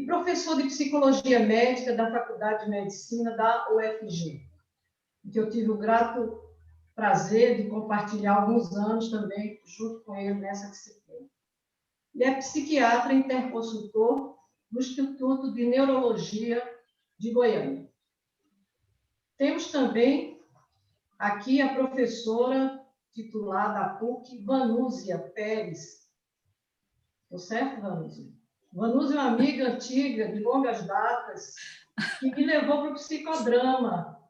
e professor de Psicologia Médica da Faculdade de Medicina da UFG, que eu tive o grato prazer de compartilhar alguns anos também junto com ele nessa disciplina. Ele é psiquiatra interconsultor do Instituto de Neurologia de Goiânia. Temos também aqui a professora titular da PUC, Vanúzia Pérez. Estou certo, Vanúzia? Vanúzia é uma amiga antiga, de longas datas, que me levou para o psicodrama.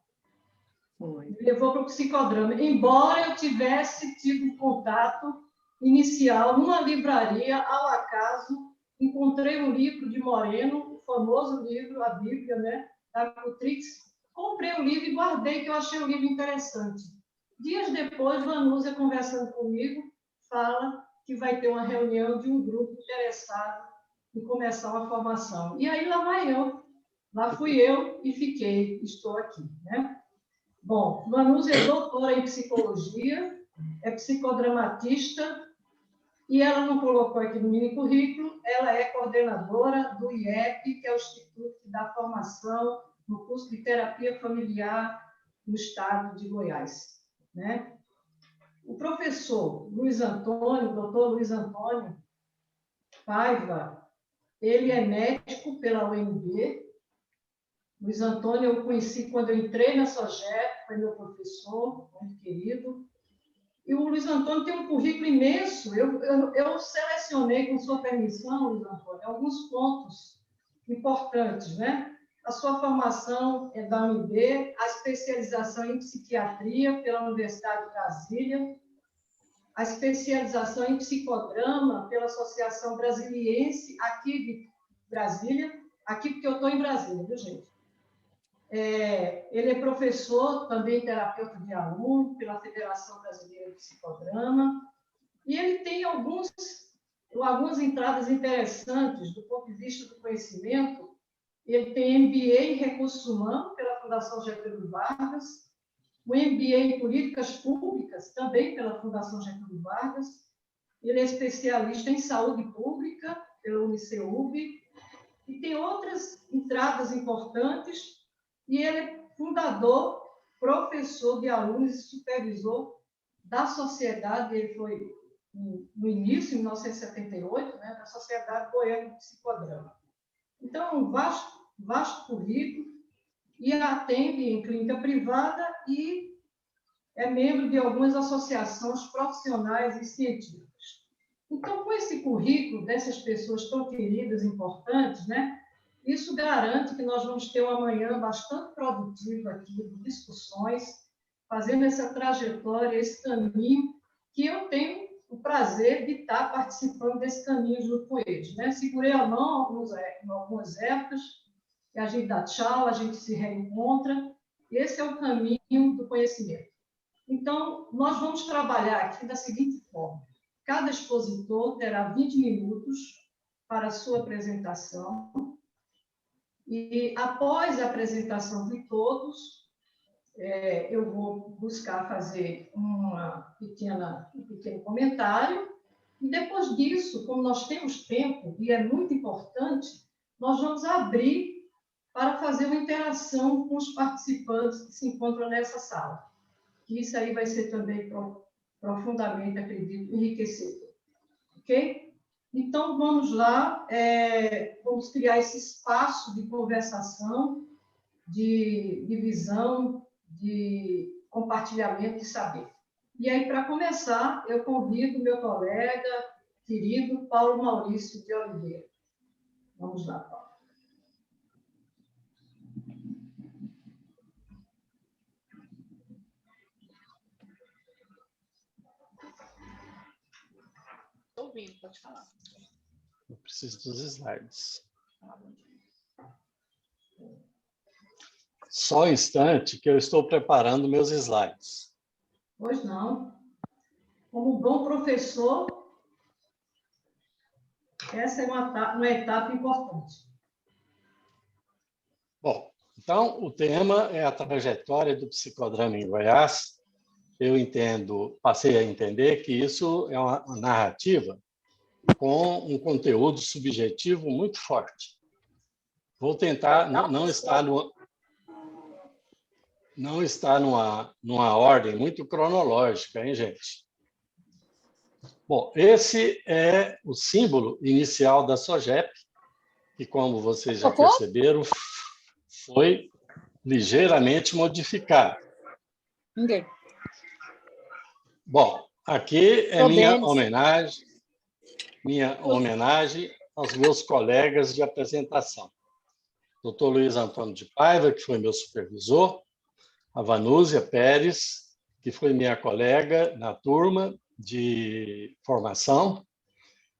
Me levou para o psicodrama. Embora eu tivesse tido um contato inicial numa livraria, ao acaso, encontrei um livro de Moreno, o famoso livro, a Bíblia, né, da Cultrix. Comprei o livro e guardei, que eu achei o livro interessante. Dias depois, Vanúzia, conversando comigo, fala que vai ter uma reunião de um grupo interessado em começar uma formação. E aí lá vai eu. Lá fui eu e fiquei, estou aqui, né? Bom, Vanúzia é doutora em psicologia, é psicodramatista, e ela não colocou aqui no mini currículo, ela é coordenadora do IEP, que é o Instituto que dá formação no curso de terapia familiar no estado de Goiás, né? O professor Luiz Antônio, doutor Luiz Antônio Paiva, ele é médico pela UNB. Luiz Antônio eu conheci quando eu entrei na SOGEP, foi meu professor, muito querido. E o Luiz Antônio tem um currículo imenso. Eu selecionei, com sua permissão, Luiz Antônio, alguns pontos importantes, né? A sua formação é da UNB, a especialização em psiquiatria pela Universidade de Brasília, a especialização em psicodrama pela Associação Brasiliense, aqui de Brasília, aqui porque eu estou em Brasília, viu, gente? Ele é professor, também terapeuta de aluno, pela Federação Brasileira de Psicodrama, e ele tem algumas entradas interessantes do ponto de vista do conhecimento. Ele tem MBA em Recursos Humanos pela Fundação Getúlio Vargas, o MBA em Políticas Públicas, também pela Fundação Getúlio Vargas. Ele é especialista em Saúde Pública pela UniceuB, e tem outras entradas importantes, e ele é fundador, professor de alunos e supervisor da sociedade, ele foi no início, em 1978, né, da Sociedade Goiana de Psicodrama. Então, um vasto currículo, e atende em clínica privada e é membro de algumas associações profissionais e científicas. Então, com esse currículo dessas pessoas tão queridas e importantes, né, isso garante que nós vamos ter uma manhã bastante produtiva aqui, de discussões, fazendo essa trajetória, esse caminho, que eu tenho o prazer de estar participando desse caminho junto com eles, né? Segurei a mão em algumas épocas, e a gente dá tchau, a gente se reencontra. Esse é o caminho do conhecimento. Então, nós vamos trabalhar aqui da seguinte forma. Cada expositor terá 20 minutos para a sua apresentação, e após a apresentação de todos, eu vou buscar fazer um pequeno comentário, e depois disso, como nós temos tempo, e é muito importante, nós vamos abrir para fazer uma interação com os participantes que se encontram nessa sala. Que isso aí vai ser também profundamente, acredito, enriquecedor. Ok? Então, vamos lá, vamos criar esse espaço de conversação, de visão, de compartilhamento de saber. E aí, para começar, eu convido meu colega querido Paulo Maurício de Oliveira. Vamos lá, Paulo. Estou ouvindo, pode falar. Eu preciso dos slides. Só um instante que eu estou preparando meus slides. Pois não. Como bom professor, essa é uma etapa importante. Bom, então o tema é a trajetória do psicodrama em Goiás. Passei a entender que isso é uma narrativa com um conteúdo subjetivo muito forte. Vou tentar, não está numa ordem muito cronológica, hein, gente? Bom, esse é o símbolo inicial da SOGEP, que, como vocês já perceberam, foi ligeiramente modificado. Ninguém. Bom, aqui é minha homenagem aos meus colegas de apresentação. Dr. Luiz Antônio de Paiva, que foi meu supervisor, a Vanúzia Pérez, que foi minha colega na turma de formação,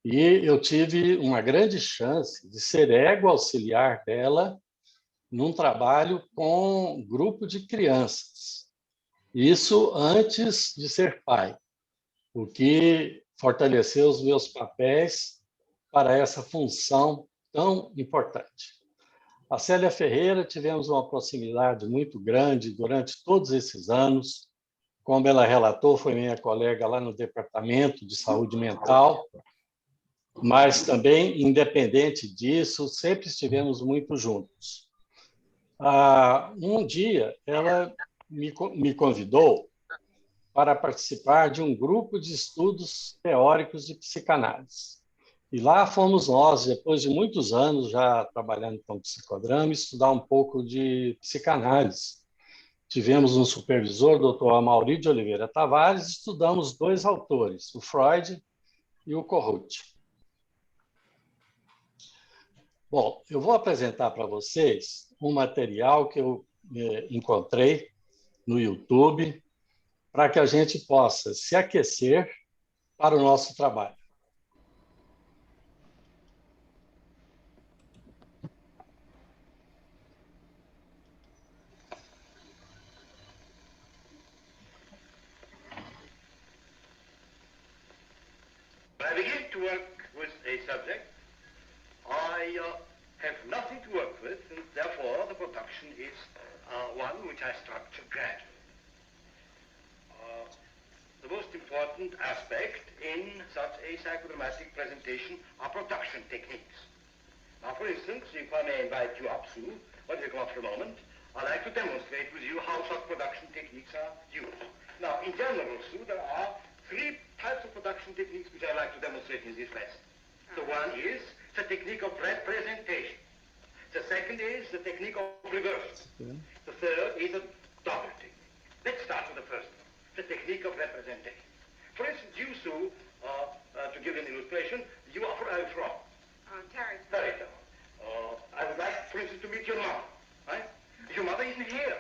e eu tive uma grande chance de ser égua auxiliar dela num trabalho com um grupo de crianças. Isso antes de ser pai, o que fortaleceu os meus papéis para essa função tão importante. A Célia Ferreira, tivemos uma proximidade muito grande durante todos esses anos. Como ela relatou, foi minha colega lá no Departamento de Saúde Mental, mas também, independente disso, sempre estivemos muito juntos. Um dia, ela me convidou para participar de um grupo de estudos teóricos de psicanálise. E lá fomos nós, depois de muitos anos já trabalhando com psicodrama, estudar um pouco de psicanálise. Tivemos um supervisor, o Dr. Amaury de Oliveira Tavares, estudamos dois autores, o Freud e o Corrut. Bom, eu vou apresentar para vocês um material que eu encontrei no YouTube para que a gente possa se aquecer para o nosso trabalho. When I begin to work with a subject, I have nothing to work with, and therefore the production is one which I structure gradually. The most important aspect in such a psychodramatic presentation are production techniques. Now, for instance, if I may invite you up, Sue, when you come up for a moment, I'd like to demonstrate with you how such production techniques are used. Now, in general, Sue, there are three types of production techniques which I'd like to demonstrate in this lesson. The one is the technique of representation. The second is the technique of reversal. The third is a double technique. Let's start with the first one, the technique of representation. For instance, you, Sue, to give an illustration, you are from? Tarrytown. Tarrytown. I would like, for instance, to meet your mother, right? Your mother isn't here.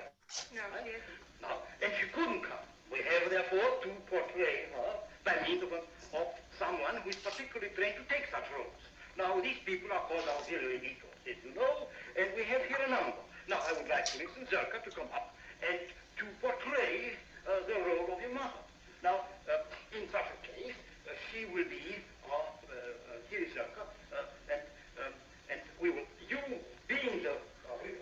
No, she isn't. No, and she couldn't come. We have, therefore, to portray her by means of someone who is particularly trained to take such roles. Now, these people are called auxiliary editors, as you know, and we have here a number. Now, I would like, for instance, Zerka to come up and to portray the role of your mother. Now, in such a case, she will be, here is Zerka, and we will, you being the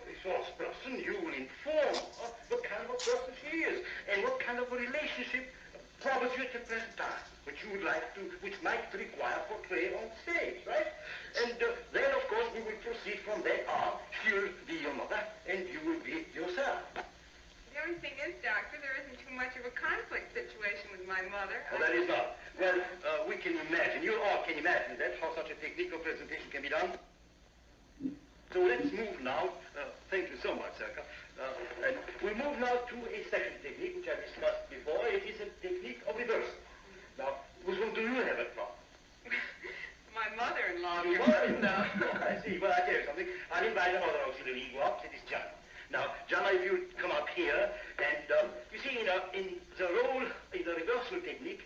resource person, you will inform her what kind of a person she is and what kind of a relationship covers you at the present time, which you would like to, which might require portrayal on stage, right? And then, of course, we will proceed from that on. She'll be your mother, and you will be yourself. The only thing is, Doctor, there isn't too much of a conflict situation with my mother. Oh, that is not. Well, we can imagine, you all can imagine that, how such a technical presentation can be done. So let's move now, thank you so much, Zerka. And we move now to a second technique, which I discussed before. It is a technique of reversal. Now, which one do you have it from? My mother-in-law. Your mother-in-law. I see. Well, I tell you something. I'll invite another auxiliary go up. It is Jana. Now, Jana, if you come up here, and you see, in the role, in the reversal technique,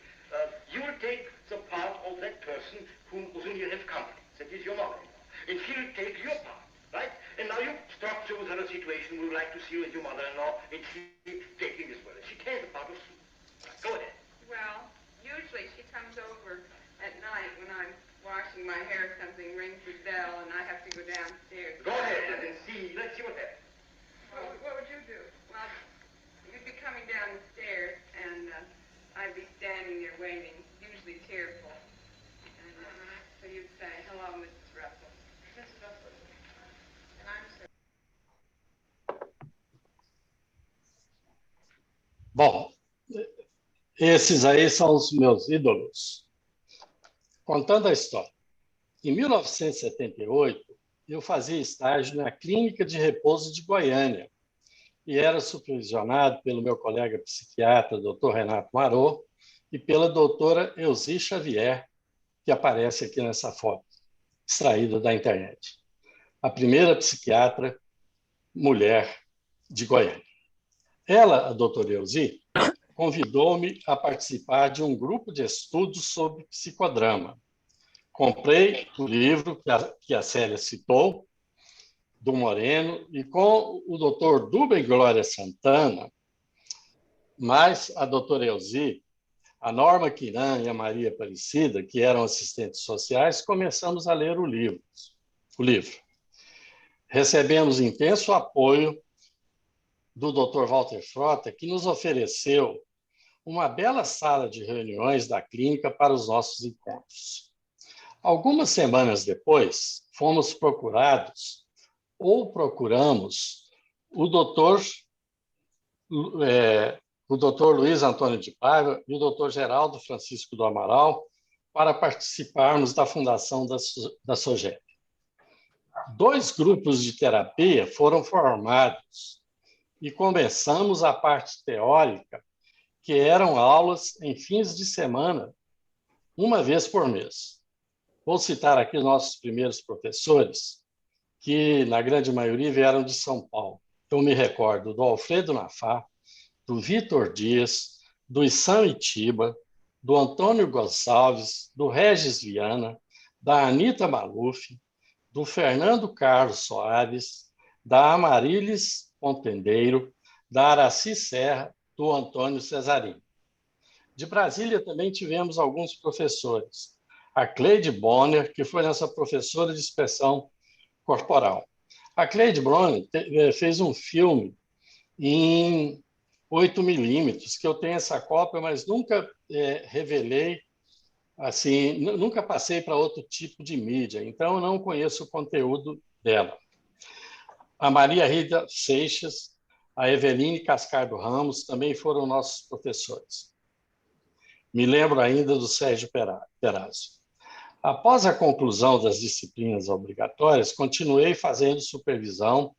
you will take the part of that person whom you have company. That is your mother-in-law. And she will take your part. Right? And now you structure with her a situation. We would like to see you as your mother-in-law, and she taking this well. She takes the part of Sue. Go ahead. Well, usually she comes over at night when I'm washing my hair, something rings the bell, and I have to go downstairs. Go ahead and see. Let's see what happens. What would you do? Well, you'd be coming down the stairs, and I'd be standing there waiting, usually tearful. And so you'd say, "Hello, Mrs. Russell." Mrs. Russell. And I'm Esses aí são os meus ídolos. Contando a história. Em 1978, eu fazia estágio na Clínica de Repouso de Goiânia e era supervisionado pelo meu colega psiquiatra, Dr. Renato Marot, e pela doutora Elzi Xavier, que aparece aqui nessa foto, extraída da internet. A primeira psiquiatra mulher de Goiânia. Ela, a doutora Elzi, convidou-me a participar de um grupo de estudos sobre psicodrama. Comprei o livro que a Célia citou, do Moreno, e com o doutor Dubem Glória Santana, mais a doutora Elzi, a Norma Quiran e a Maria Aparecida, que eram assistentes sociais, começamos a ler o livro. Recebemos intenso apoio do Dr. Walter Frota, que nos ofereceu uma bela sala de reuniões da clínica para os nossos encontros. Algumas semanas depois, fomos procurados ou procuramos o doutor Luiz Antônio de Paiva e o doutor Geraldo Francisco do Amaral para participarmos da fundação da SOGEP. 2 grupos de terapia foram formados e começamos a parte teórica, que eram aulas em fins de semana, uma vez por mês. Vou citar aqui os nossos primeiros professores, que na grande maioria vieram de São Paulo. Eu me recordo do Alfredo Nafá, do Vitor Dias, do Issam Itiba, do Antônio Gonçalves, do Regis Viana, da Anita Maluf, do Fernando Carlos Soares, da Amarilis Pontendeiro, da Araci Serra, do Antônio Cesarini. De Brasília também tivemos alguns professores. A Cleide Bonner, que foi nossa professora de expressão corporal. A Cleide Bonner fez um filme em 8mm, que eu tenho essa cópia, mas nunca revelei, assim, nunca passei para outro tipo de mídia, então eu não conheço o conteúdo dela. A Maria Rita Seixas, a Eveline Cascardo Ramos também foram nossos professores. Me lembro ainda do Sérgio Perazzo. Após a conclusão das disciplinas obrigatórias, continuei fazendo supervisão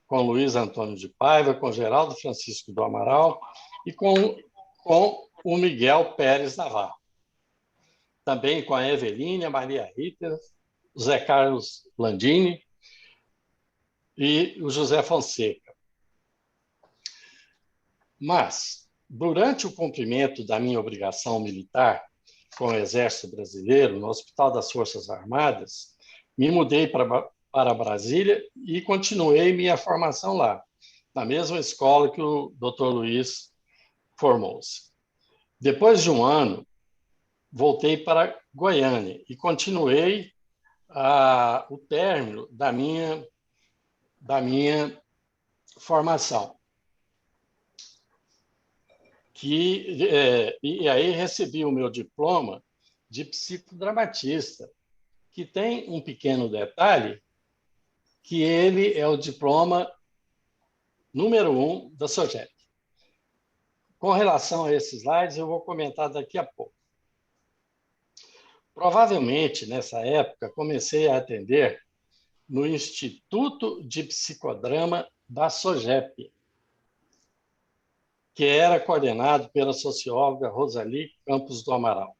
com Luiz Antônio de Paiva, com Geraldo Francisco do Amaral e com o Miguel Pérez Navarro. Também com a Eveline, a Maria Rita, o Zé Carlos Landini e o José Fonseca. Mas, durante o cumprimento da minha obrigação militar com o Exército Brasileiro, no Hospital das Forças Armadas, me mudei para Brasília e continuei minha formação lá, na mesma escola que o Dr. Luiz formou-se. Depois de um ano, voltei para Goiânia e continuei o término da minha formação. E aí recebi o meu diploma de psicodramatista, que tem um pequeno detalhe, que ele é o diploma número 1 da SOGEP. Com relação a esses slides, eu vou comentar daqui a pouco. Provavelmente, nessa época, comecei a atender no Instituto de Psicodrama da SOGEP, que era coordenado pela socióloga Rosali Campos do Amaral.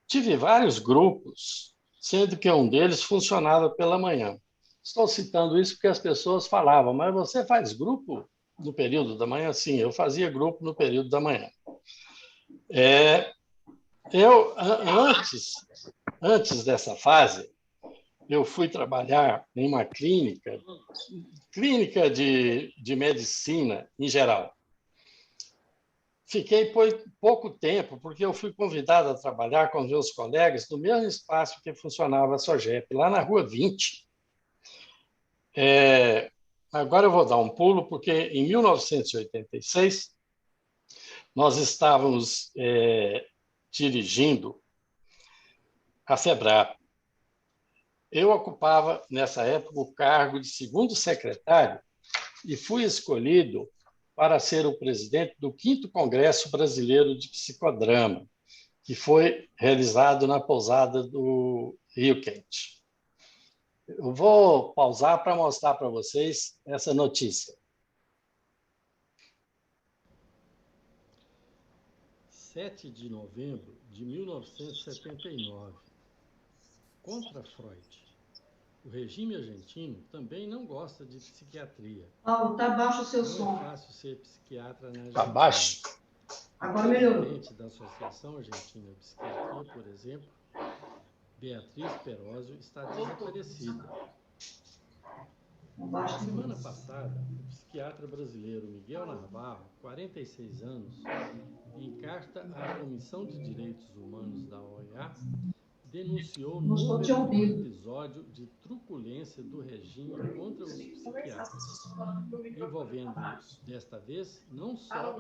Tive vários grupos, sendo que um deles funcionava pela manhã. Estou citando isso porque as pessoas falavam, mas você faz grupo no período da manhã? Sim, eu fazia grupo no período da manhã. Antes dessa fase, eu fui trabalhar em uma clínica de medicina em geral. Fiquei pouco tempo, porque eu fui convidado a trabalhar com os meus colegas no mesmo espaço que funcionava a SOGEP, lá na Rua 20. Agora eu vou dar um pulo, porque em 1986 nós estávamos dirigindo a FEBRAP. Eu ocupava, nessa época, o cargo de segundo secretário e fui escolhido para ser o presidente do 5º Congresso Brasileiro de Psicodrama, que foi realizado na pousada do Rio Quente. Eu vou pausar para mostrar para vocês essa notícia. 7 de novembro de 1979. Contra Freud. O regime argentino também não gosta de psiquiatria. Paulo, está baixo o seu som. Não é fácil ser psiquiatra na Argentina. Está baixo? Agora melhorou. O presidente da Associação Argentina de Psiquiatria, por exemplo, Beatriz Perósio, está desaparecida. Na semana passada, o psiquiatra brasileiro Miguel Navarro, 46 anos, em carta à Comissão de Direitos Humanos da OEA, denunciou novo episódio de truculência do regime contra os psiquiatras, envolvendo, desta vez, não só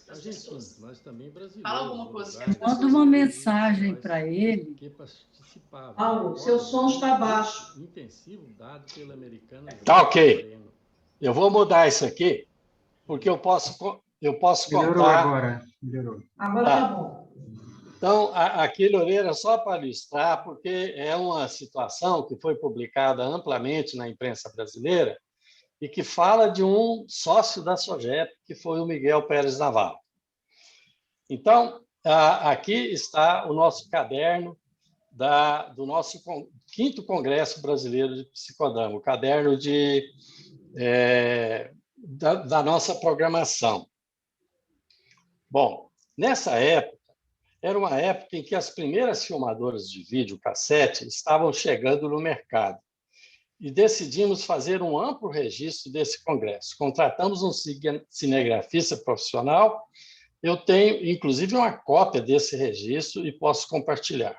argentinos, mas também brasileiros. Manda uma mensagem para ele. Que participavam. Paulo, seu som está baixo. Intensivo dado pela americana. Tá ok. Eu vou mudar isso aqui, porque eu posso Melhorou contar. agora. Melhorou. Agora está bom. Então, aqui, Loureira, só para ilustrar, porque é uma situação que foi publicada amplamente na imprensa brasileira e que fala de um sócio da SOGEP, que foi o Miguel Pérez Navarro. Então, aqui está o nosso caderno do nosso 5º Congresso Brasileiro de Psicodrama, o caderno da nossa programação. Bom, nessa época, era uma época em que as primeiras filmadoras de vídeo cassete estavam chegando no mercado e decidimos fazer um amplo registro desse congresso. Contratamos um cinegrafista profissional. Eu tenho, inclusive, uma cópia desse registro e posso compartilhar.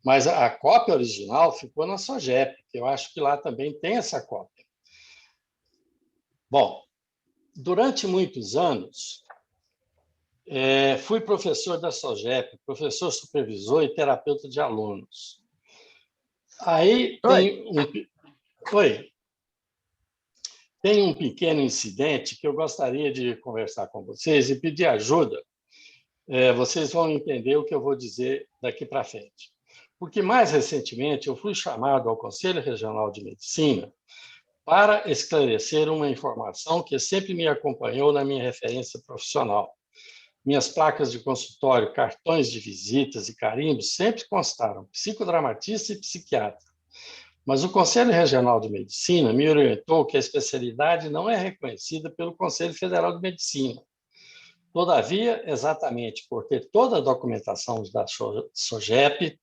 Mas a cópia original ficou na SOGEP, que eu acho que lá também tem essa cópia. Bom, durante muitos anos, fui professor da SOGEP, professor supervisor e terapeuta de alunos. Aí tem um pequeno incidente que eu gostaria de conversar com vocês e pedir ajuda. Vocês vão entender o que eu vou dizer daqui para frente. Porque, mais recentemente, eu fui chamado ao Conselho Regional de Medicina para esclarecer uma informação que sempre me acompanhou na minha referência profissional. Minhas placas de consultório, cartões de visitas e carimbos sempre constaram psicodramatista e psiquiatra. Mas o Conselho Regional de Medicina me orientou que a especialidade não é reconhecida pelo Conselho Federal de Medicina. Todavia, exatamente por ter toda a documentação da SOGEP,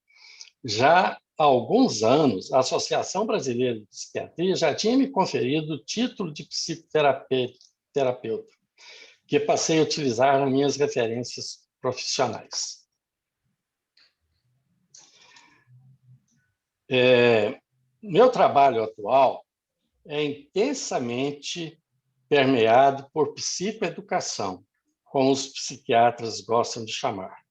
já há alguns anos, a Associação Brasileira de Psiquiatria já tinha me conferido o título de psicoterapeuta, que passei a utilizar nas minhas referências profissionais. Meu trabalho atual é intensamente permeado por psicoeducação, como os psiquiatras gostam de chamar.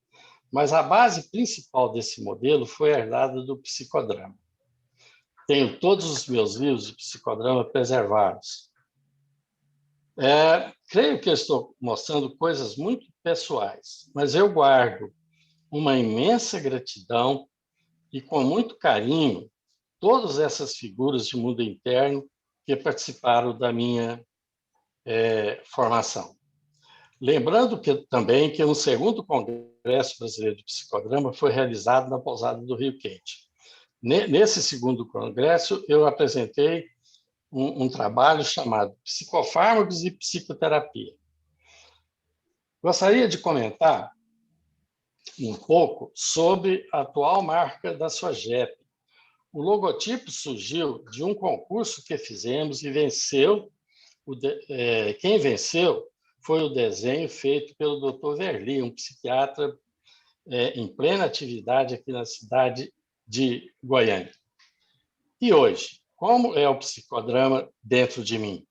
Mas a base principal desse modelo foi herdada do psicodrama. Tenho todos os meus livros de psicodrama preservados. Creio que eu estou mostrando coisas muito pessoais, mas eu guardo uma imensa gratidão e, com muito carinho, todas essas figuras de mundo interno que participaram da minha formação. Lembrando também que um 2º Congresso Brasileiro de Psicodrama foi realizado na pousada do Rio Quente. Nesse 2º congresso, eu apresentei um trabalho chamado Psicofármacos e Psicoterapia. Gostaria de comentar um pouco sobre a atual marca da SOGEP. O logotipo surgiu de um concurso que fizemos e venceu. Quem venceu foi o desenho feito pelo Dr. Verli, um psiquiatra em plena atividade aqui na cidade de Goiânia. E hoje, como é o psicodrama dentro de mim?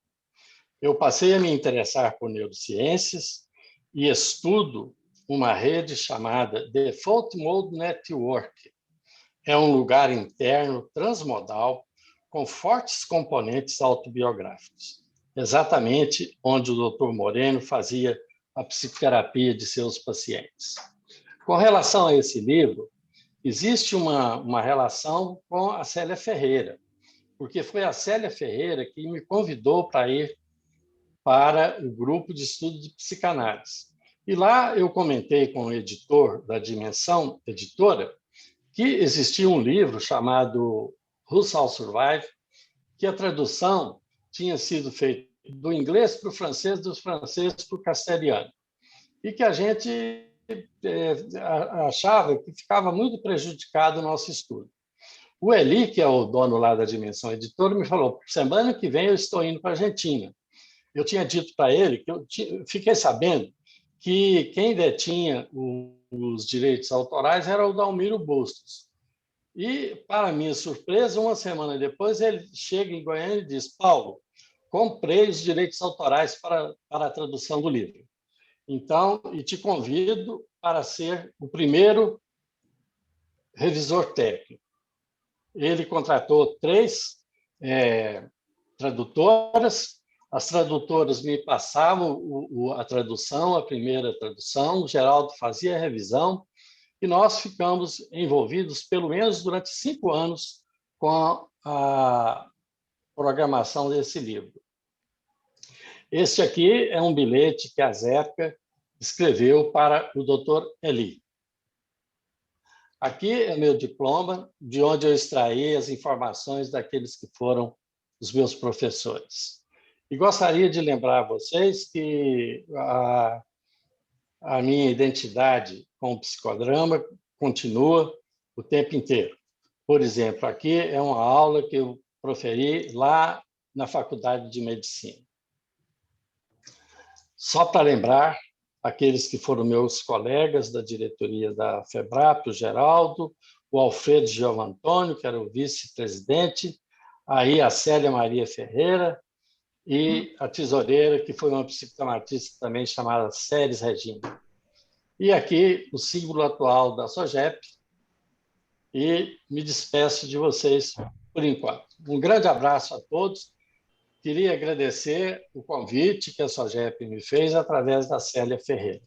Eu passei a me interessar por neurociências e estudo uma rede chamada Default Mode Network. É um lugar interno transmodal com fortes componentes autobiográficos. exatamente onde o Dr. Moreno fazia a psicoterapia de seus pacientes. Com relação a esse livro, existe uma relação com a Célia Ferreira, porque foi a Célia Ferreira que me convidou para ir para o grupo de estudo de psicanálise. E lá eu comentei com o editor da Dimensão Editora que existia um livro chamado Who Shall Survive, que a tradução tinha sido feita do inglês para o francês, do francês para o castelhano, e que a gente achava que ficava muito prejudicado o nosso estudo. O Eli, que é o dono lá da Dimensão Editora, me falou: semana que vem eu estou indo para a Argentina. Eu tinha dito para ele que fiquei sabendo que quem detinha os direitos autorais era o Dalmiro Bustos. E, para minha surpresa, uma semana depois, ele chega em Goiânia e diz: Paulo, comprei os direitos autorais para a tradução do livro. Então, e te convido para ser o primeiro revisor técnico. Ele contratou 3 tradutoras. As tradutoras me passavam a tradução, a primeira tradução, o Geraldo fazia a revisão, e nós ficamos envolvidos, pelo menos durante 5 anos, com a programação desse livro. Este aqui é um bilhete que a Zéca escreveu para o Dr. Eli. Aqui é meu diploma, de onde eu extraí as informações daqueles que foram os meus professores. E gostaria de lembrar a vocês que a minha identidade com o psicodrama continua o tempo inteiro. Por exemplo, aqui é uma aula que eu proferi lá na Faculdade de Medicina. Só para lembrar, aqueles que foram meus colegas da diretoria da FEBRAP, o Geraldo, o Alfredo Giovantônio, que era o vice-presidente, aí a Célia Maria Ferreira e a tesoureira, que foi uma psicodramatista também chamada Séries Regina. E aqui o símbolo atual da SOGEP, e me despeço de vocês por enquanto. Um grande abraço a todos. Queria agradecer o convite que a SOGEP me fez através da Célia Ferreira.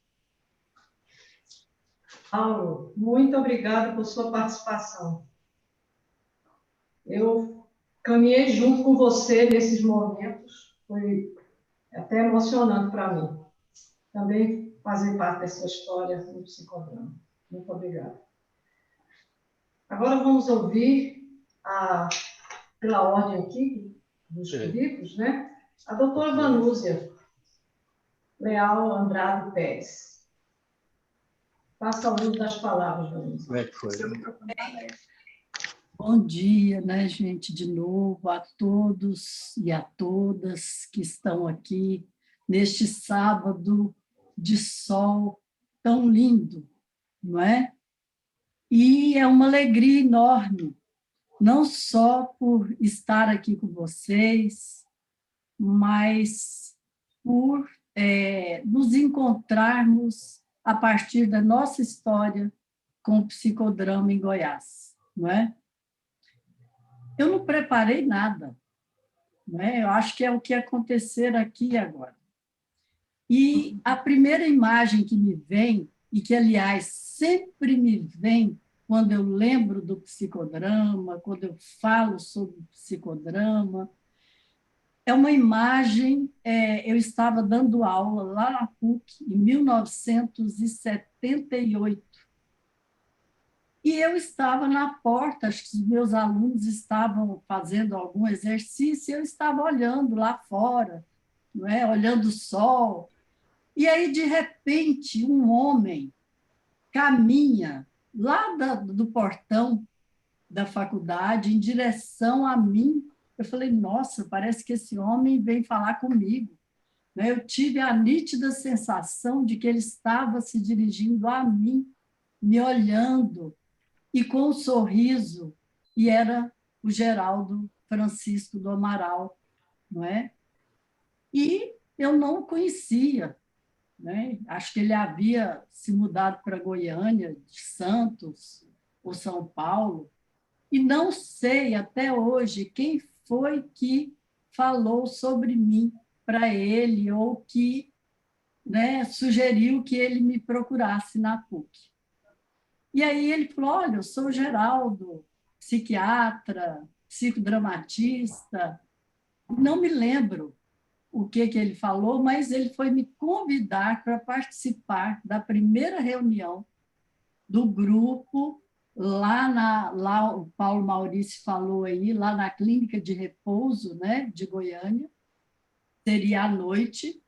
Paulo, muito obrigada por sua participação. Eu caminhei junto com você nesses momentos, foi até emocionante para mim. Também fazer parte dessa história no psicodrama. Muito obrigada. Agora vamos ouvir, pela ordem aqui dos livros, né? A doutora Vanúzia Leal Andrade Pérez. Faça uso das palavras, Vanúzia. Como é que foi? Bom dia, né, gente, de novo, a todos e a todas que estão aqui neste sábado de sol tão lindo, não é? E é uma alegria enorme, não só por estar aqui com vocês, mas por nos encontrarmos a partir da nossa história com o psicodrama em Goiás, não é? Eu não preparei nada, não é? Eu acho que é o que acontecer aqui e agora. E a primeira imagem que me vem, e que, aliás, sempre me vem quando eu lembro do psicodrama, quando eu falo sobre o psicodrama, é uma imagem, eu estava dando aula lá na PUC, em 1978, e eu estava na porta, acho que os meus alunos estavam fazendo algum exercício, e eu estava olhando lá fora, não é? Olhando o sol, e aí, de repente, um homem caminha lá do portão da faculdade em direção a mim. Eu falei, nossa, parece que esse homem vem falar comigo. Eu tive a nítida sensação de que ele estava se dirigindo a mim, me olhando, e com um sorriso, e era o Geraldo Francisco do Amaral, não é? E eu não o conhecia, né? Acho que ele havia se mudado para Goiânia, de Santos ou São Paulo, e não sei até hoje quem foi que falou sobre mim, para ele ou que, né, sugeriu que ele me procurasse na PUC. E aí ele falou, olha, eu sou o Geraldo, psiquiatra, psicodramatista. Não me lembro o que ele falou, mas ele foi me convidar para participar da primeira reunião do grupo lá o Paulo Maurício falou aí, lá na clínica de repouso, né, de Goiânia, seria à noite,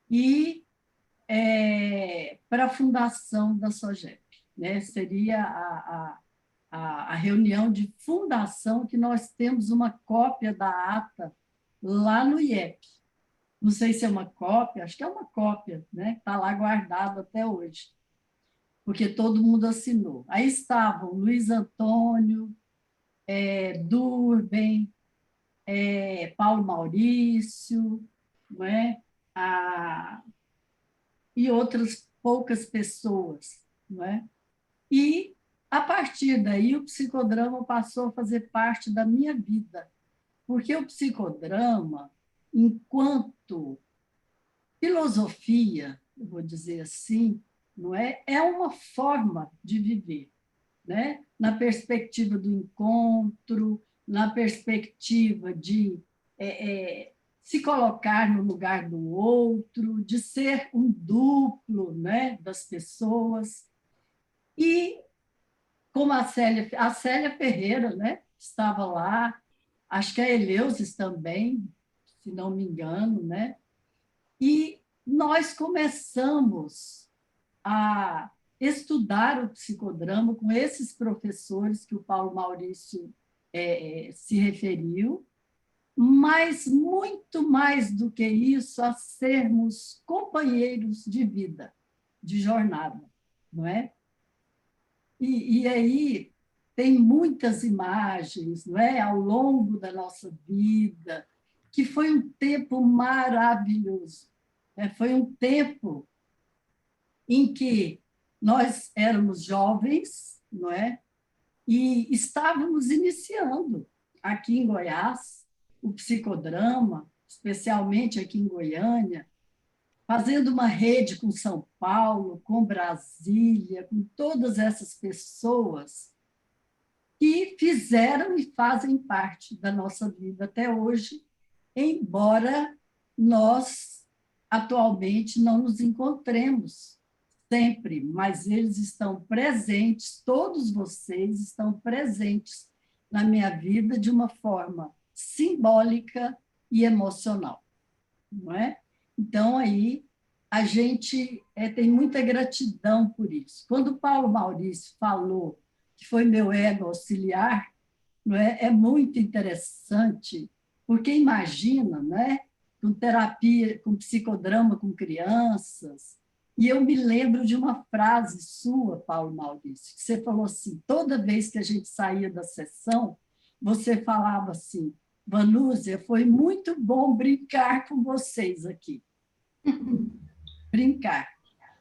e para a fundação da SOGEP, né, seria a reunião de fundação, que nós temos uma cópia da ata lá no IEP. Não sei se é uma cópia, acho que é uma cópia, né? Está lá guardado até hoje, porque todo mundo assinou. Aí estavam Luiz Antônio, Durben, Paulo Maurício, não é? E outras poucas pessoas. Não é? E, a partir daí, o psicodrama passou a fazer parte da minha vida, porque o psicodrama, enquanto filosofia, eu vou dizer assim, não é? É uma forma de viver, né? Na perspectiva do encontro, na perspectiva de se colocar no lugar do outro, de ser um duplo, né, das pessoas. E como a Célia Ferreira, né, estava lá, acho que a Eleusis também, se não me engano, né? E nós começamos a estudar o psicodrama com esses professores que o Paulo Maurício se referiu, mas muito mais do que isso, a sermos companheiros de vida, de jornada, não é? E aí tem muitas imagens, não é, ao longo da nossa vida, que foi um tempo maravilhoso. Foi um tempo em que nós éramos jovens, não é? E estávamos iniciando aqui em Goiás o psicodrama, especialmente aqui em Goiânia, fazendo uma rede com São Paulo, com Brasília, com todas essas pessoas que fizeram e fazem parte da nossa vida até hoje, embora nós atualmente não nos encontremos sempre, mas eles estão presentes, todos vocês estão presentes na minha vida de uma forma simbólica e emocional, não é? Então, aí, a gente tem muita gratidão por isso. Quando o Paulo Maurício falou que foi meu ego auxiliar, não é? É muito interessante, porque imagina, né? Com terapia, com psicodrama com crianças, e eu me lembro de uma frase sua, Paulo Maurício, que você falou assim, toda vez que a gente saía da sessão, você falava assim, Vanúzia, foi muito bom brincar com vocês aqui. Brincar,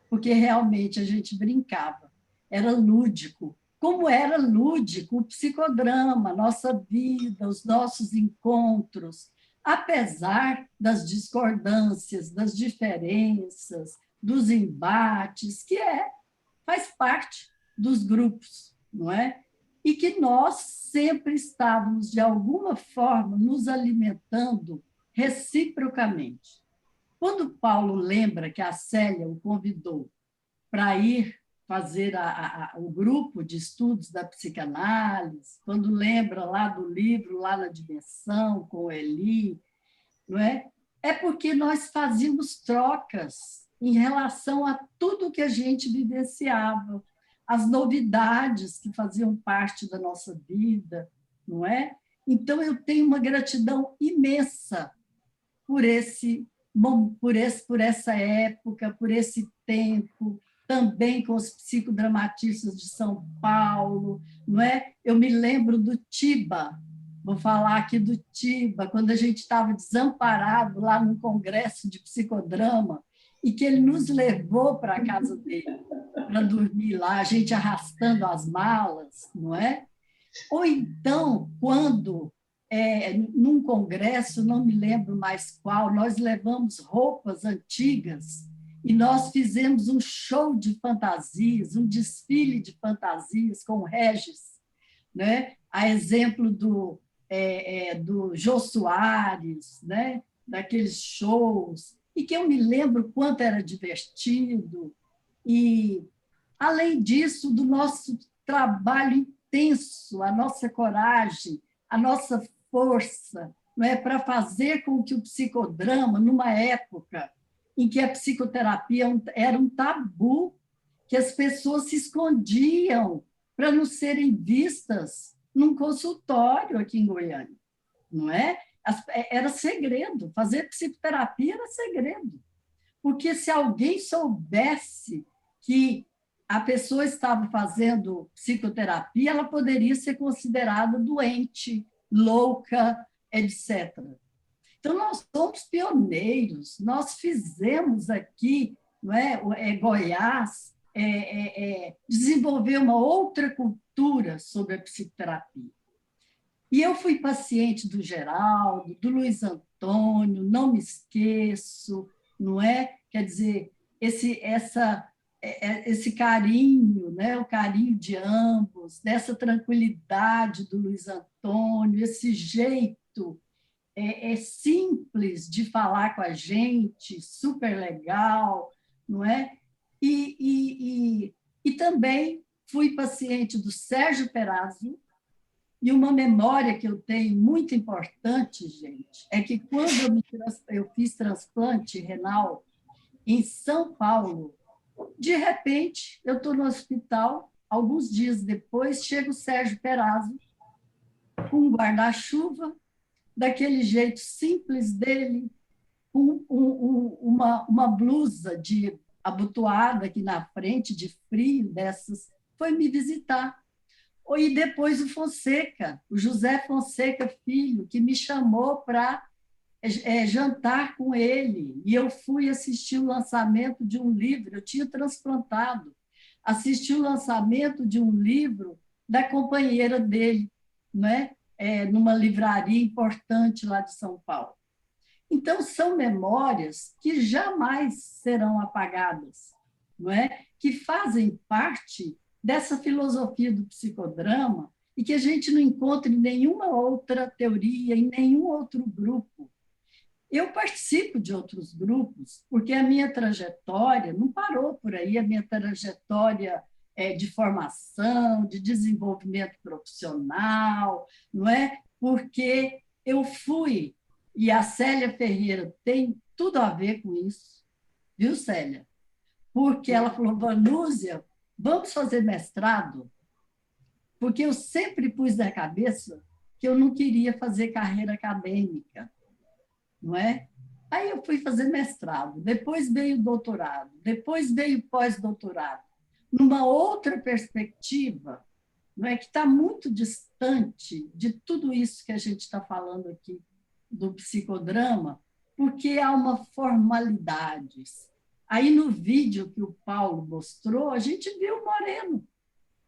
porque realmente a gente brincava, era lúdico. Como era lúdico o psicodrama, a nossa vida, os nossos encontros, apesar das discordâncias, das diferenças, dos embates, que faz parte dos grupos, não é? E que nós sempre estávamos, de alguma forma, nos alimentando reciprocamente. Quando Paulo lembra que a Célia o convidou para ir fazer o grupo de estudos da psicanálise, quando lembra lá do livro, lá na Dimensão, com o Eli, não é? É porque nós fazíamos trocas em relação a tudo que a gente vivenciava, as novidades que faziam parte da nossa vida, não é? Então, eu tenho uma gratidão imensa por essa época, por esse tempo, também com os psicodramatistas de São Paulo, não é? Eu me lembro do Tiba, vou falar aqui do Tiba, quando a gente estava desamparado lá no congresso de psicodrama, e que ele nos levou para a casa dele, para dormir lá, a gente arrastando as malas, não é? Ou então, quando num congresso, não me lembro mais qual, nós levamos roupas antigas e nós fizemos um show de fantasias, um desfile de fantasias com o Regis, né? A exemplo do Jô Soares, né? Daqueles shows, e que eu me lembro quanto era divertido. E, além disso, do nosso trabalho intenso, a nossa coragem, a nossa força, não é, para fazer com que o psicodrama, numa época em que a psicoterapia era um tabu, que as pessoas se escondiam para não serem vistas num consultório aqui em Goiânia, não é? Era segredo, fazer psicoterapia era segredo, porque se alguém soubesse que a pessoa estava fazendo psicoterapia, ela poderia ser considerada doente, louca, etc. Então, nós somos pioneiros, nós fizemos aqui, não é, Goiás, desenvolver uma outra cultura sobre a psicoterapia. E eu fui paciente do Geraldo, do Luiz Antônio, não me esqueço, não é? Quer dizer, esse carinho, né? O carinho de ambos, dessa tranquilidade do Luiz Antônio, esse jeito simples de falar com a gente, super legal, não é? E também fui paciente do Sérgio Perazzo, e uma memória que eu tenho muito importante, gente, é que quando eu fiz transplante renal em São Paulo, de repente, eu estou no hospital, alguns dias depois, chega o Sérgio Perazzo, com um guarda-chuva, daquele jeito simples dele, com uma blusa de abotoada aqui na frente, de frio dessas, foi me visitar. E depois o Fonseca, o José Fonseca Filho, que me chamou para jantar com ele. E eu fui assistir o lançamento de um livro, eu tinha transplantado, assisti o lançamento de um livro da companheira dele, né? Numa livraria importante lá de São Paulo. Então, são memórias que jamais serão apagadas, não é? Que fazem parte dessa filosofia do psicodrama e que a gente não encontra em nenhuma outra teoria, em nenhum outro grupo. Eu participo de outros grupos, porque a minha trajetória não parou por aí, a minha trajetória de formação, de desenvolvimento profissional, não é? Porque eu fui, e a Célia Ferreira tem tudo a ver com isso, viu, Célia? Porque ela falou, Vanúzia, vamos fazer mestrado? Porque eu sempre pus na cabeça que eu não queria fazer carreira acadêmica, não é? Aí eu fui fazer mestrado, depois veio o doutorado, depois veio pós-doutorado, numa outra perspectiva, não é, que está muito distante de tudo isso que a gente está falando aqui do psicodrama, porque há uma formalidade. Aí no vídeo que o Paulo mostrou, a gente viu o Moreno,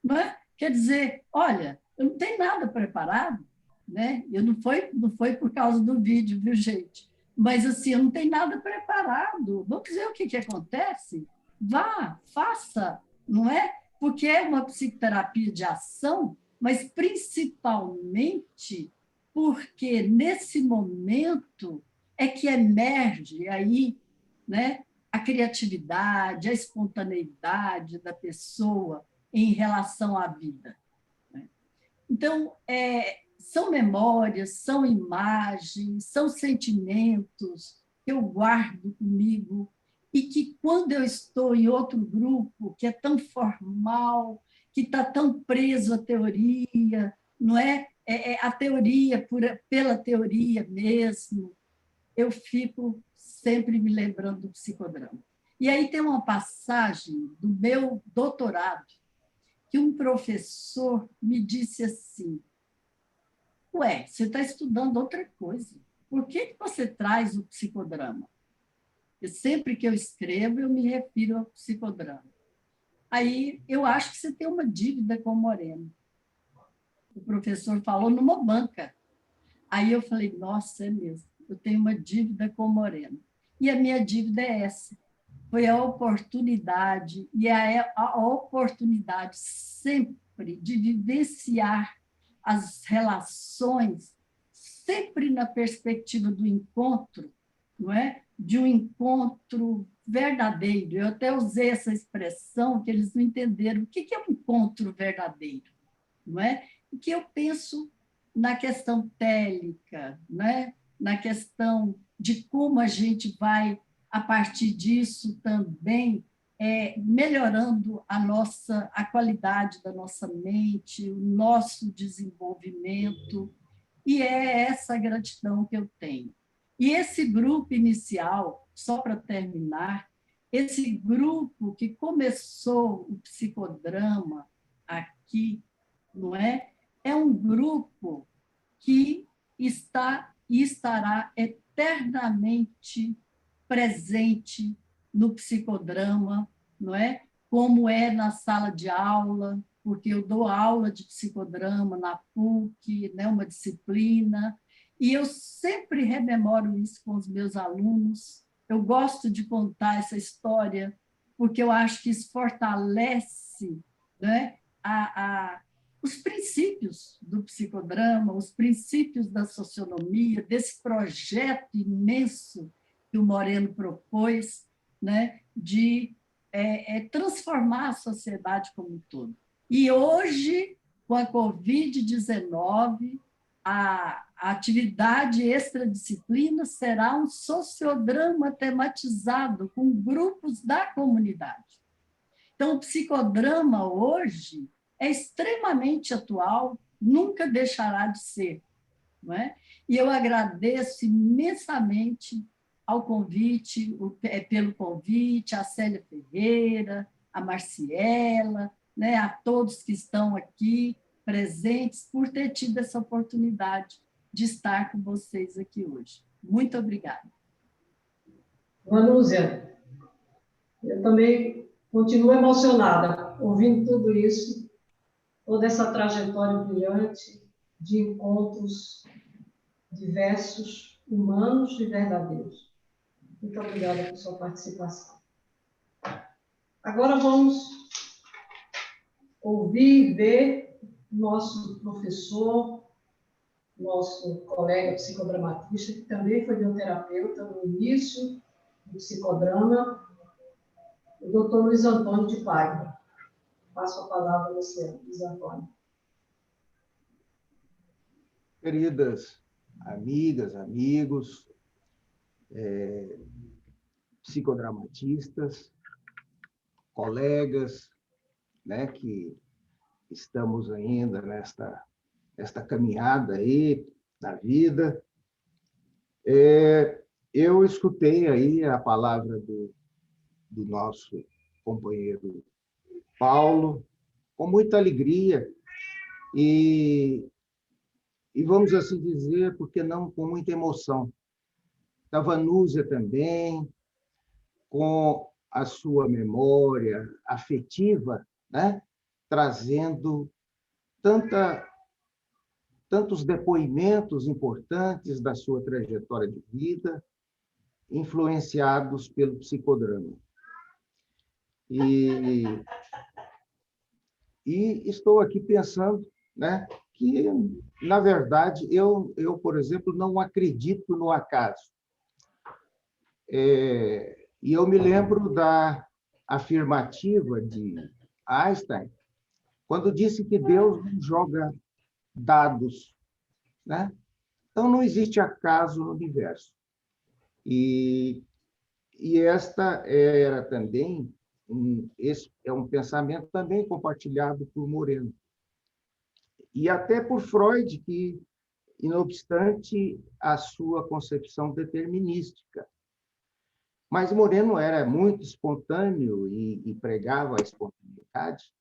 não é? Quer dizer, olha, eu não tenho nada preparado, né? Não foi por causa do vídeo, viu, gente? Mas assim, eu não tenho nada preparado. Vamos ver o que acontece? Vá, faça, não é? Porque é uma psicoterapia de ação, mas principalmente porque nesse momento é que emerge aí, né, a criatividade, a espontaneidade da pessoa em relação à vida. Então, são memórias, são imagens, são sentimentos que eu guardo comigo e que, quando eu estou em outro grupo, que é tão formal, que está tão preso à teoria, não é? A teoria pela teoria mesmo, eu fico sempre me lembrando do psicodrama. E aí tem uma passagem do meu doutorado, que um professor me disse assim, ué, você está estudando outra coisa, por que você traz o psicodrama? E sempre que eu escrevo, eu me refiro ao psicodrama. Aí, eu acho que você tem uma dívida com o Moreno. O professor falou numa banca. Aí eu falei, nossa, é mesmo, eu tenho uma dívida com o Moreno. E a minha dívida é essa. Foi a oportunidade, e a oportunidade sempre de vivenciar as relações, sempre na perspectiva do encontro, não é? De um encontro verdadeiro. Eu até usei essa expressão, que eles não entenderam o que é um encontro verdadeiro, não é? E que eu penso na questão télica, né? Na questão de como a gente vai, a partir disso, também melhorando a qualidade da nossa mente, o nosso desenvolvimento, e é essa gratidão que eu tenho. E esse grupo inicial, só para terminar, esse grupo que começou o psicodrama aqui, não é? É um grupo que está e estará eternamente presente no psicodrama, não é? Como é na sala de aula, porque eu dou aula de psicodrama na PUC, né, uma disciplina, e eu sempre rememoro isso com os meus alunos. Eu gosto de contar essa história, porque eu acho que isso fortalece, né, os princípios do psicodrama, os princípios da socionomia, desse projeto imenso que o Moreno propôs, né, de transformar a sociedade como um todo. E hoje, com a Covid-19, a atividade extradisciplina será um sociodrama tematizado com grupos da comunidade. Então, o psicodrama hoje é extremamente atual, nunca deixará de ser, não é? E eu agradeço imensamente ao convite, pelo convite, a Célia Ferreira, a Marciela, né, a todos que estão aqui presentes, por ter tido essa oportunidade de estar com vocês aqui hoje. Muito obrigada. Vanúzia, eu também continuo emocionada ouvindo tudo isso, toda essa trajetória brilhante de encontros diversos, humanos e verdadeiros. Muito obrigada por sua participação. Agora vamos ouvir e ver nosso professor, nosso colega psicodramatista, que também foi bioterapeuta no início do psicodrama, o Dr. Luiz Antônio de Paiva. Passo a palavra a você, Luiz Antônio. Queridas amigas, amigos, psicodramatistas, colegas, né, que estamos ainda nesta caminhada aí na vida. Eu escutei aí a palavra do nosso companheiro Paulo com muita alegria e vamos assim dizer, porque não com muita emoção. Da Vanúzia também, com a sua memória afetiva, né? Trazendo tantos depoimentos importantes da sua trajetória de vida, influenciados pelo psicodrama. E estou aqui pensando, né, que, na verdade, eu, por exemplo, não acredito no acaso. E eu me lembro da afirmativa de Einstein, quando disse que Deus não joga dados, né? Então, não existe acaso no universo. E esta era também, esse é um pensamento também compartilhado por Moreno. E até por Freud, que, inobstante a sua concepção determinística. Mas Moreno era muito espontâneo e pregava a espontaneidade.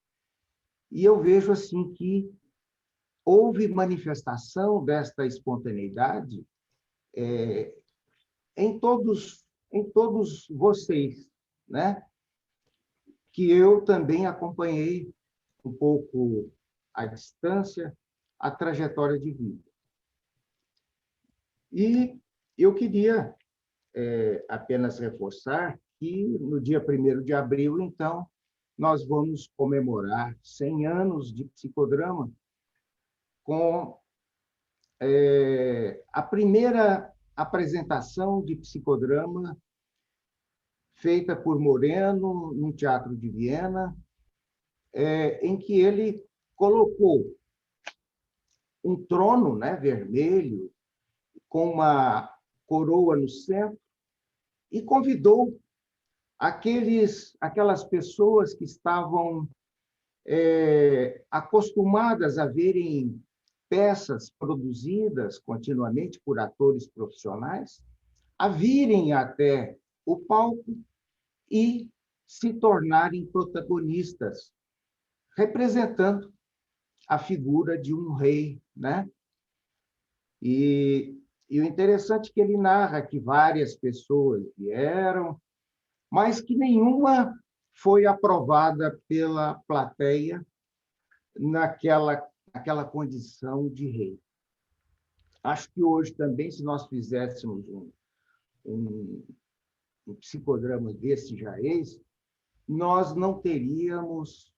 E eu vejo assim que houve manifestação desta espontaneidade em todos vocês, né? Que eu também acompanhei um pouco à distância a trajetória de vida. E eu queria apenas reforçar que no dia 1º de abril, então, nós vamos comemorar 100 anos de psicodrama com a primeira apresentação de psicodrama feita por Moreno no Teatro de Viena, em que ele colocou um trono, né, vermelho, com uma coroa no centro, e convidou aquelas pessoas que estavam acostumadas a verem peças produzidas continuamente por atores profissionais, a virem até o palco e se tornarem protagonistas, representando a figura de um rei, né? E o interessante é que ele narra que várias pessoas vieram, mas que nenhuma foi aprovada pela plateia naquela condição de rei. Acho que hoje também, se nós fizéssemos um psicodrama desse jaez, nós não teríamos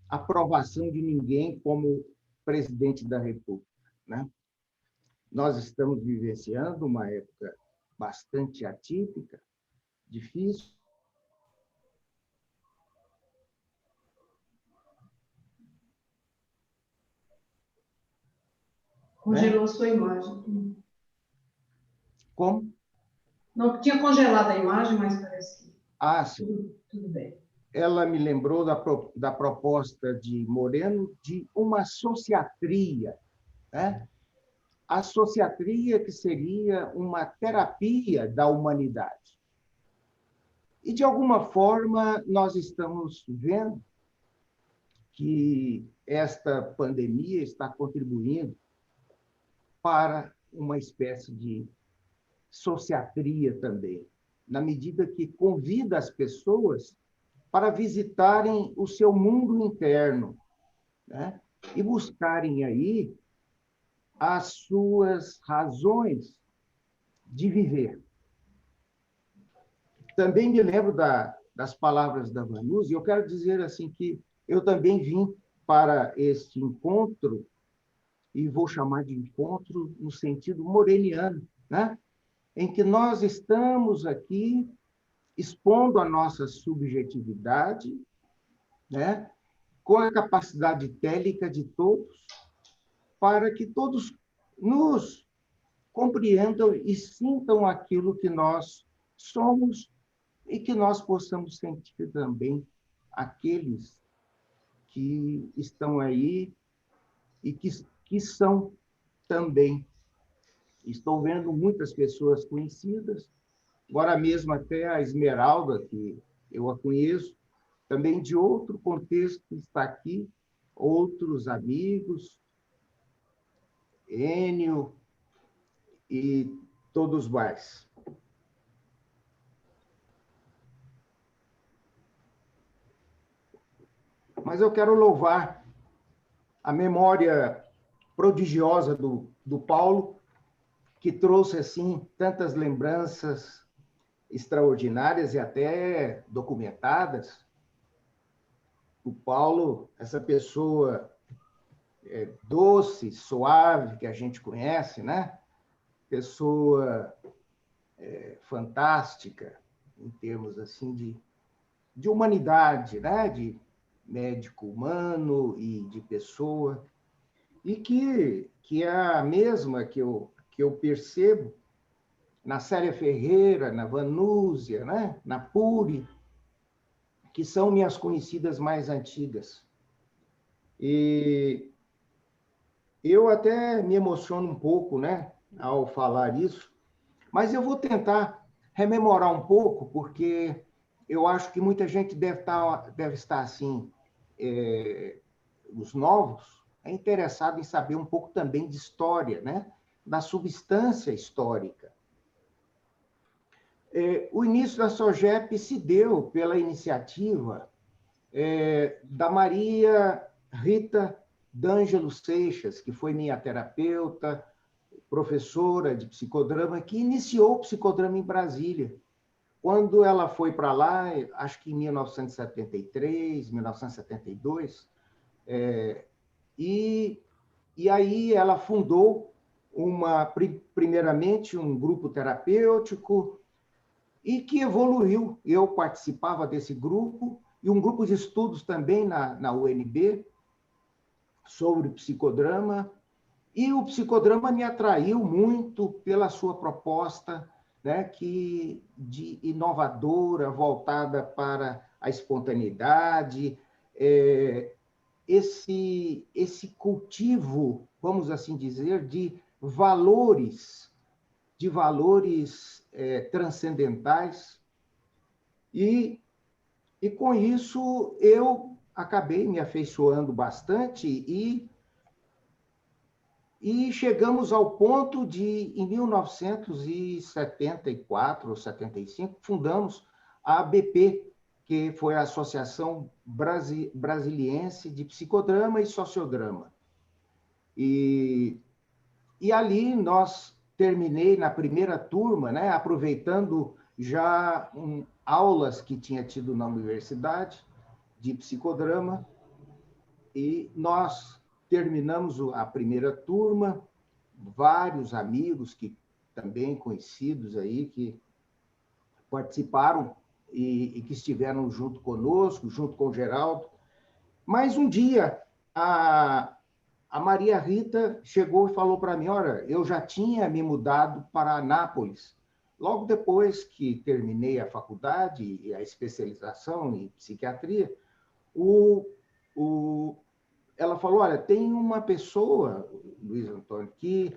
aprovação de ninguém como presidente da República, né? Nós estamos vivenciando uma época bastante atípica, difícil. Congelou sua imagem. Como? Não tinha congelado a imagem, mas parece que Sim. tudo bem. Ela me lembrou da proposta de Moreno de uma sociatria, né? A sociatria que seria uma terapia da humanidade. E, de alguma forma, nós estamos vendo que esta pandemia está contribuindo para uma espécie de sociatria também, na medida que convida as pessoas para visitarem o seu mundo interno, né? E buscarem aí as suas razões de viver. Também me lembro das palavras da Vanusa, e eu quero dizer assim que eu também vim para este encontro, e vou chamar de encontro no sentido moreniano, né? Em que nós estamos aqui expondo a nossa subjetividade, né? Com a capacidade télica de todos, para que todos nos compreendam e sintam aquilo que nós somos e que nós possamos sentir também aqueles que estão aí e que são também. Estou vendo muitas pessoas conhecidas, agora mesmo até a Esmeralda, que eu a conheço, também de outro contexto está aqui, outros amigos, Enio e todos mais. Mas eu quero louvar a memória prodigiosa do Paulo, que trouxe assim tantas lembranças extraordinárias e até documentadas. O Paulo, essa pessoa doce, suave, que a gente conhece, né? Pessoa fantástica, em termos assim de humanidade, né? De médico humano e de pessoa, e que é a mesma que eu percebo na Célia Ferreira, na Vanúzia, né? Na Puri, que são minhas conhecidas mais antigas. E eu até me emociono um pouco, né, ao falar isso, mas eu vou tentar rememorar um pouco, porque eu acho que muita gente deve estar assim, os novos, interessado em saber um pouco também de história, né, da substância histórica. O início da SOGEP se deu pela iniciativa da Maria Rita D'Angelo Seixas, que foi minha terapeuta, professora de psicodrama, que iniciou o psicodrama em Brasília. Quando ela foi para lá, acho que em 1973, 1972, e aí ela fundou primeiramente um grupo terapêutico e que evoluiu. Eu participava desse grupo e um grupo de estudos também na UNB sobre psicodrama. E o psicodrama me atraiu muito pela sua proposta, né, de inovadora, voltada para a espontaneidade, esse cultivo, vamos assim dizer, de valores transcendentais. E com isso eu acabei me afeiçoando bastante e chegamos ao ponto de, em 1974 ou 75, fundamos a ABP, que foi a Associação Brasiliense de Psicodrama e Sociodrama. E ali terminei na primeira turma, né, aproveitando já aulas que tinha tido na universidade de psicodrama, e nós terminamos a primeira turma, vários amigos que também conhecidos aí, que participaram e que estiveram junto conosco, junto com o Geraldo. Mas um dia, a Maria Rita chegou e falou para mim, olha, eu já tinha me mudado para Anápolis. Logo depois que terminei a faculdade e a especialização em psiquiatria, ela falou, olha, tem uma pessoa, Luiz Antônio, que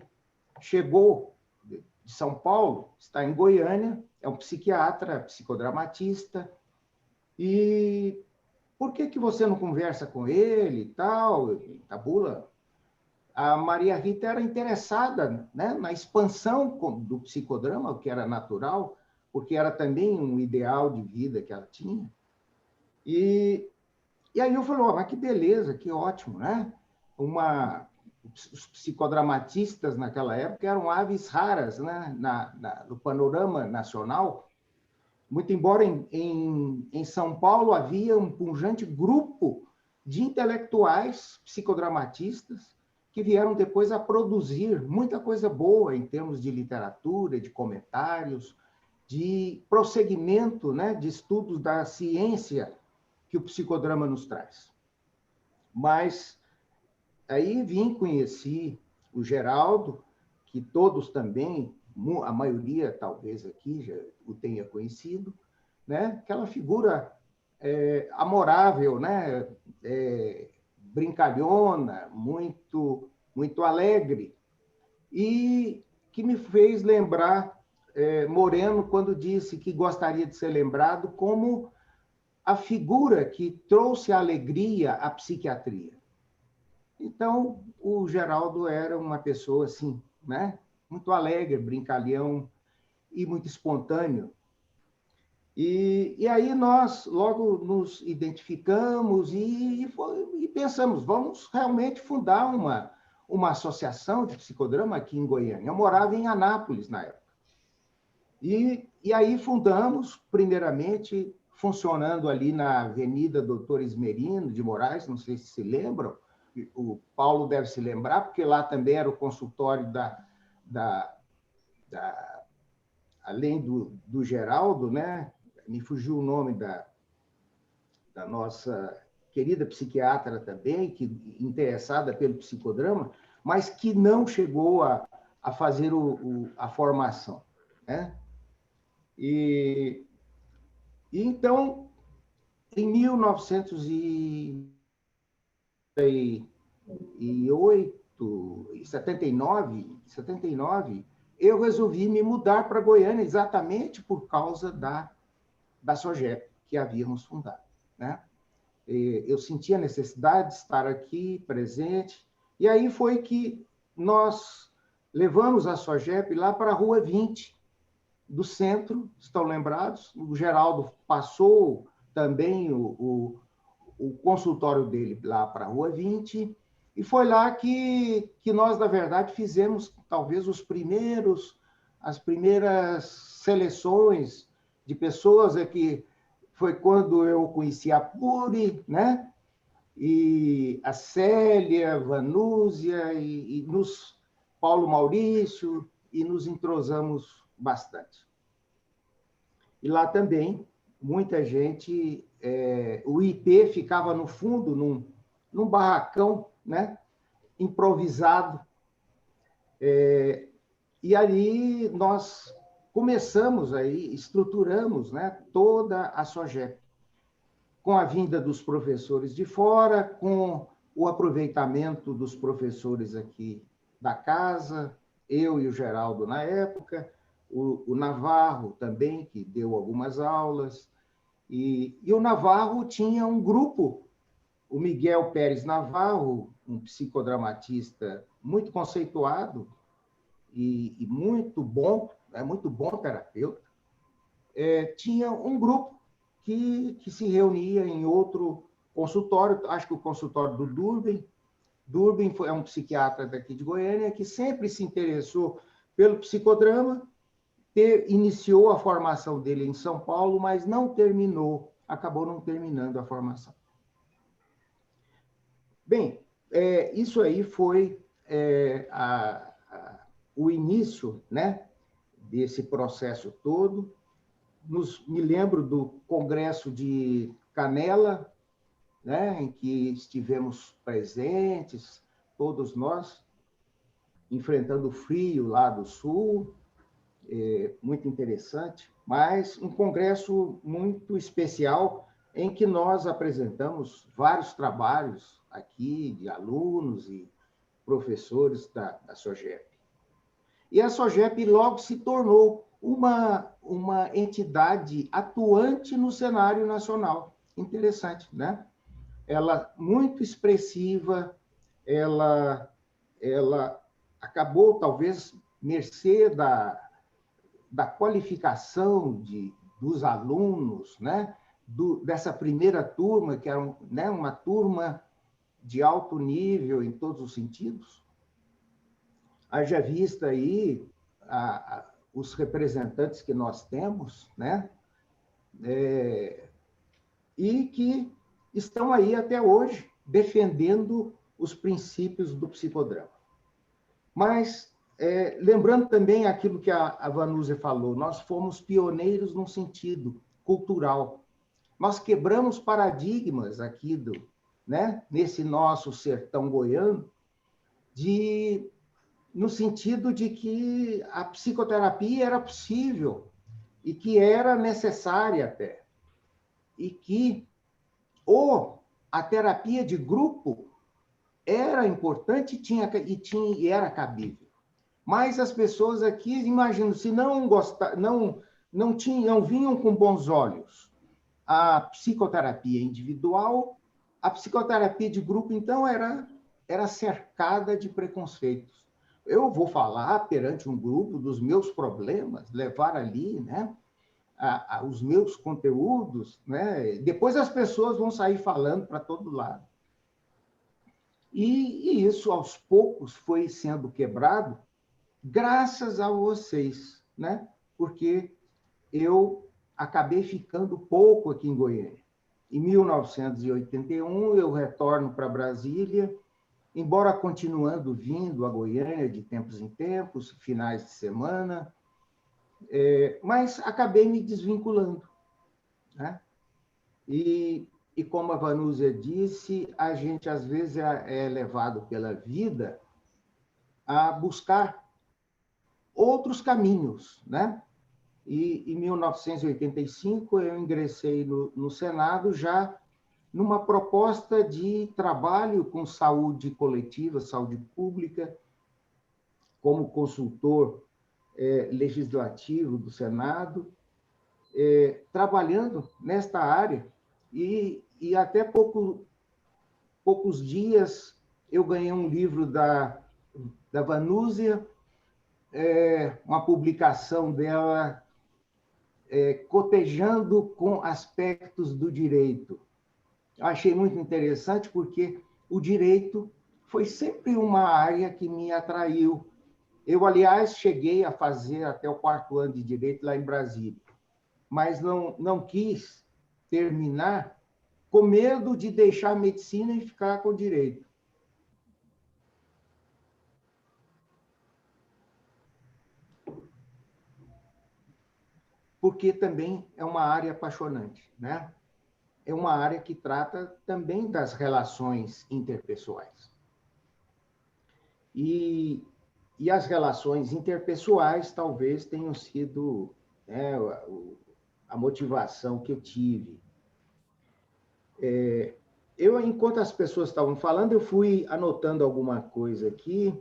chegou de São Paulo, está em Goiânia, é um psiquiatra, psicodramatista, e por que você não conversa com ele e tal, tabula? A Maria Rita era interessada, né, na expansão do psicodrama, o que era natural, porque era também um ideal de vida que ela tinha. E aí eu falei, mas que beleza, que ótimo, né? Os psicodramatistas naquela época eram aves raras, né? No panorama nacional. Muito embora em São Paulo havia um pujante grupo de intelectuais psicodramatistas que vieram depois a produzir muita coisa boa em termos de literatura, de comentários, de prosseguimento, né, de estudos da ciência que o psicodrama nos traz. Mas aí conheci o Geraldo, que todos também, a maioria talvez aqui já o tenha conhecido, né? Aquela figura amorável, né? Brincalhona, muito alegre, e que me fez lembrar Moreno quando disse que gostaria de ser lembrado como a figura que trouxe a alegria à psiquiatria. Então, o Geraldo era uma pessoa assim, né? Muito alegre, brincalhão e muito espontâneo. E aí nós logo nos identificamos e pensamos, vamos realmente fundar uma associação de psicodrama aqui em Goiânia. Eu morava em Anápolis na época. E aí fundamos, primeiramente, funcionando ali na Avenida Doutor Esmerino de Moraes, não sei se lembram, o Paulo deve se lembrar, porque lá também era o consultório além do Geraldo, né? Me fugiu o nome da nossa querida psiquiatra também, que interessada pelo psicodrama, mas que não chegou a fazer a formação, né? E então, em 1979, eu resolvi me mudar para Goiânia exatamente por causa da SOGEP, que havíamos fundado, né? Eu senti a necessidade de estar aqui, presente, e aí foi que nós levamos a SOGEP lá para a Rua 20, do centro, estão lembrados? O Geraldo passou também o consultório dele lá para a Rua 20, E foi lá que nós, na verdade, fizemos talvez as primeiras seleções de pessoas, que foi quando eu conheci a Puri, né? E a Célia, Vanúzia e Paulo Maurício, e nos entrosamos bastante. E lá também, muita gente, o IP ficava no fundo, num barracão, né? Improvisado. E ali nós começamos aí, estruturamos, né, toda a SOGEP, com a vinda dos professores de fora, com o aproveitamento dos professores aqui da casa, eu e o Geraldo na época, o Navarro também, que deu algumas aulas, e o Navarro tinha um grupo, o Miguel Pérez Navarro, um psicodramatista muito conceituado e muito bom terapeuta, tinha um grupo que se reunia em outro consultório, acho que o consultório do Durbin. Durbin é um psiquiatra daqui de Goiânia que sempre se interessou pelo psicodrama, iniciou a formação dele em São Paulo, mas acabou não terminando a formação. Bem, isso aí foi o início, né, desse processo todo. Me lembro do Congresso de Canela, né, em que estivemos presentes, todos nós, enfrentando o frio lá do Sul, muito interessante, mas um congresso muito especial, em que nós apresentamos vários trabalhos aqui de alunos e professores da SOGEP. E a SOGEP logo se tornou uma entidade atuante no cenário nacional. Interessante, né? Ela muito expressiva, ela acabou, talvez, mercê da qualificação dos alunos, né? Dessa primeira turma, que era né, uma turma de alto nível em todos os sentidos. Haja vista aí os representantes que nós temos, né? E que estão aí até hoje defendendo os princípios do psicodrama. Mas, lembrando também aquilo que a Vanúzia falou, nós fomos pioneiros num sentido cultural. Nós quebramos paradigmas aqui né, nesse nosso sertão goiano, no sentido de que a psicoterapia era possível e que era necessária até. E que a terapia de grupo era importante e era cabível. Mas as pessoas aqui, imagino, se não vinham com bons olhos a psicoterapia individual, a psicoterapia de grupo, então, era cercada de preconceitos. Eu vou falar perante um grupo dos meus problemas, levar ali, né, os meus conteúdos, né? Depois as pessoas vão sair falando para todo lado. E isso, aos poucos, foi sendo quebrado graças a vocês, né? Porque eu acabei ficando pouco aqui em Goiânia. Em 1981, eu retorno para Brasília, embora continuando vindo a Goiânia de tempos em tempos, finais de semana, mas acabei me desvinculando, né? E como a Vanúzia disse, a gente às vezes é levado pela vida a buscar outros caminhos, né? E em 1985 eu ingressei no Senado já numa proposta de trabalho com saúde coletiva, saúde pública, como consultor legislativo do Senado, trabalhando nesta área, e até poucos dias eu ganhei um livro da Vanúzia, uma publicação dela cotejando com aspectos do direito. Eu achei muito interessante porque o direito foi sempre uma área que me atraiu. Eu, aliás, cheguei a fazer até o 4º ano de Direito lá em Brasília, mas não quis terminar com medo de deixar a medicina e ficar com o direito. Porque também é uma área apaixonante, né? É uma área que trata também das relações interpessoais. E as relações interpessoais talvez tenham sido, né, a motivação que eu tive. Enquanto as pessoas estavam falando, eu fui anotando alguma coisa aqui,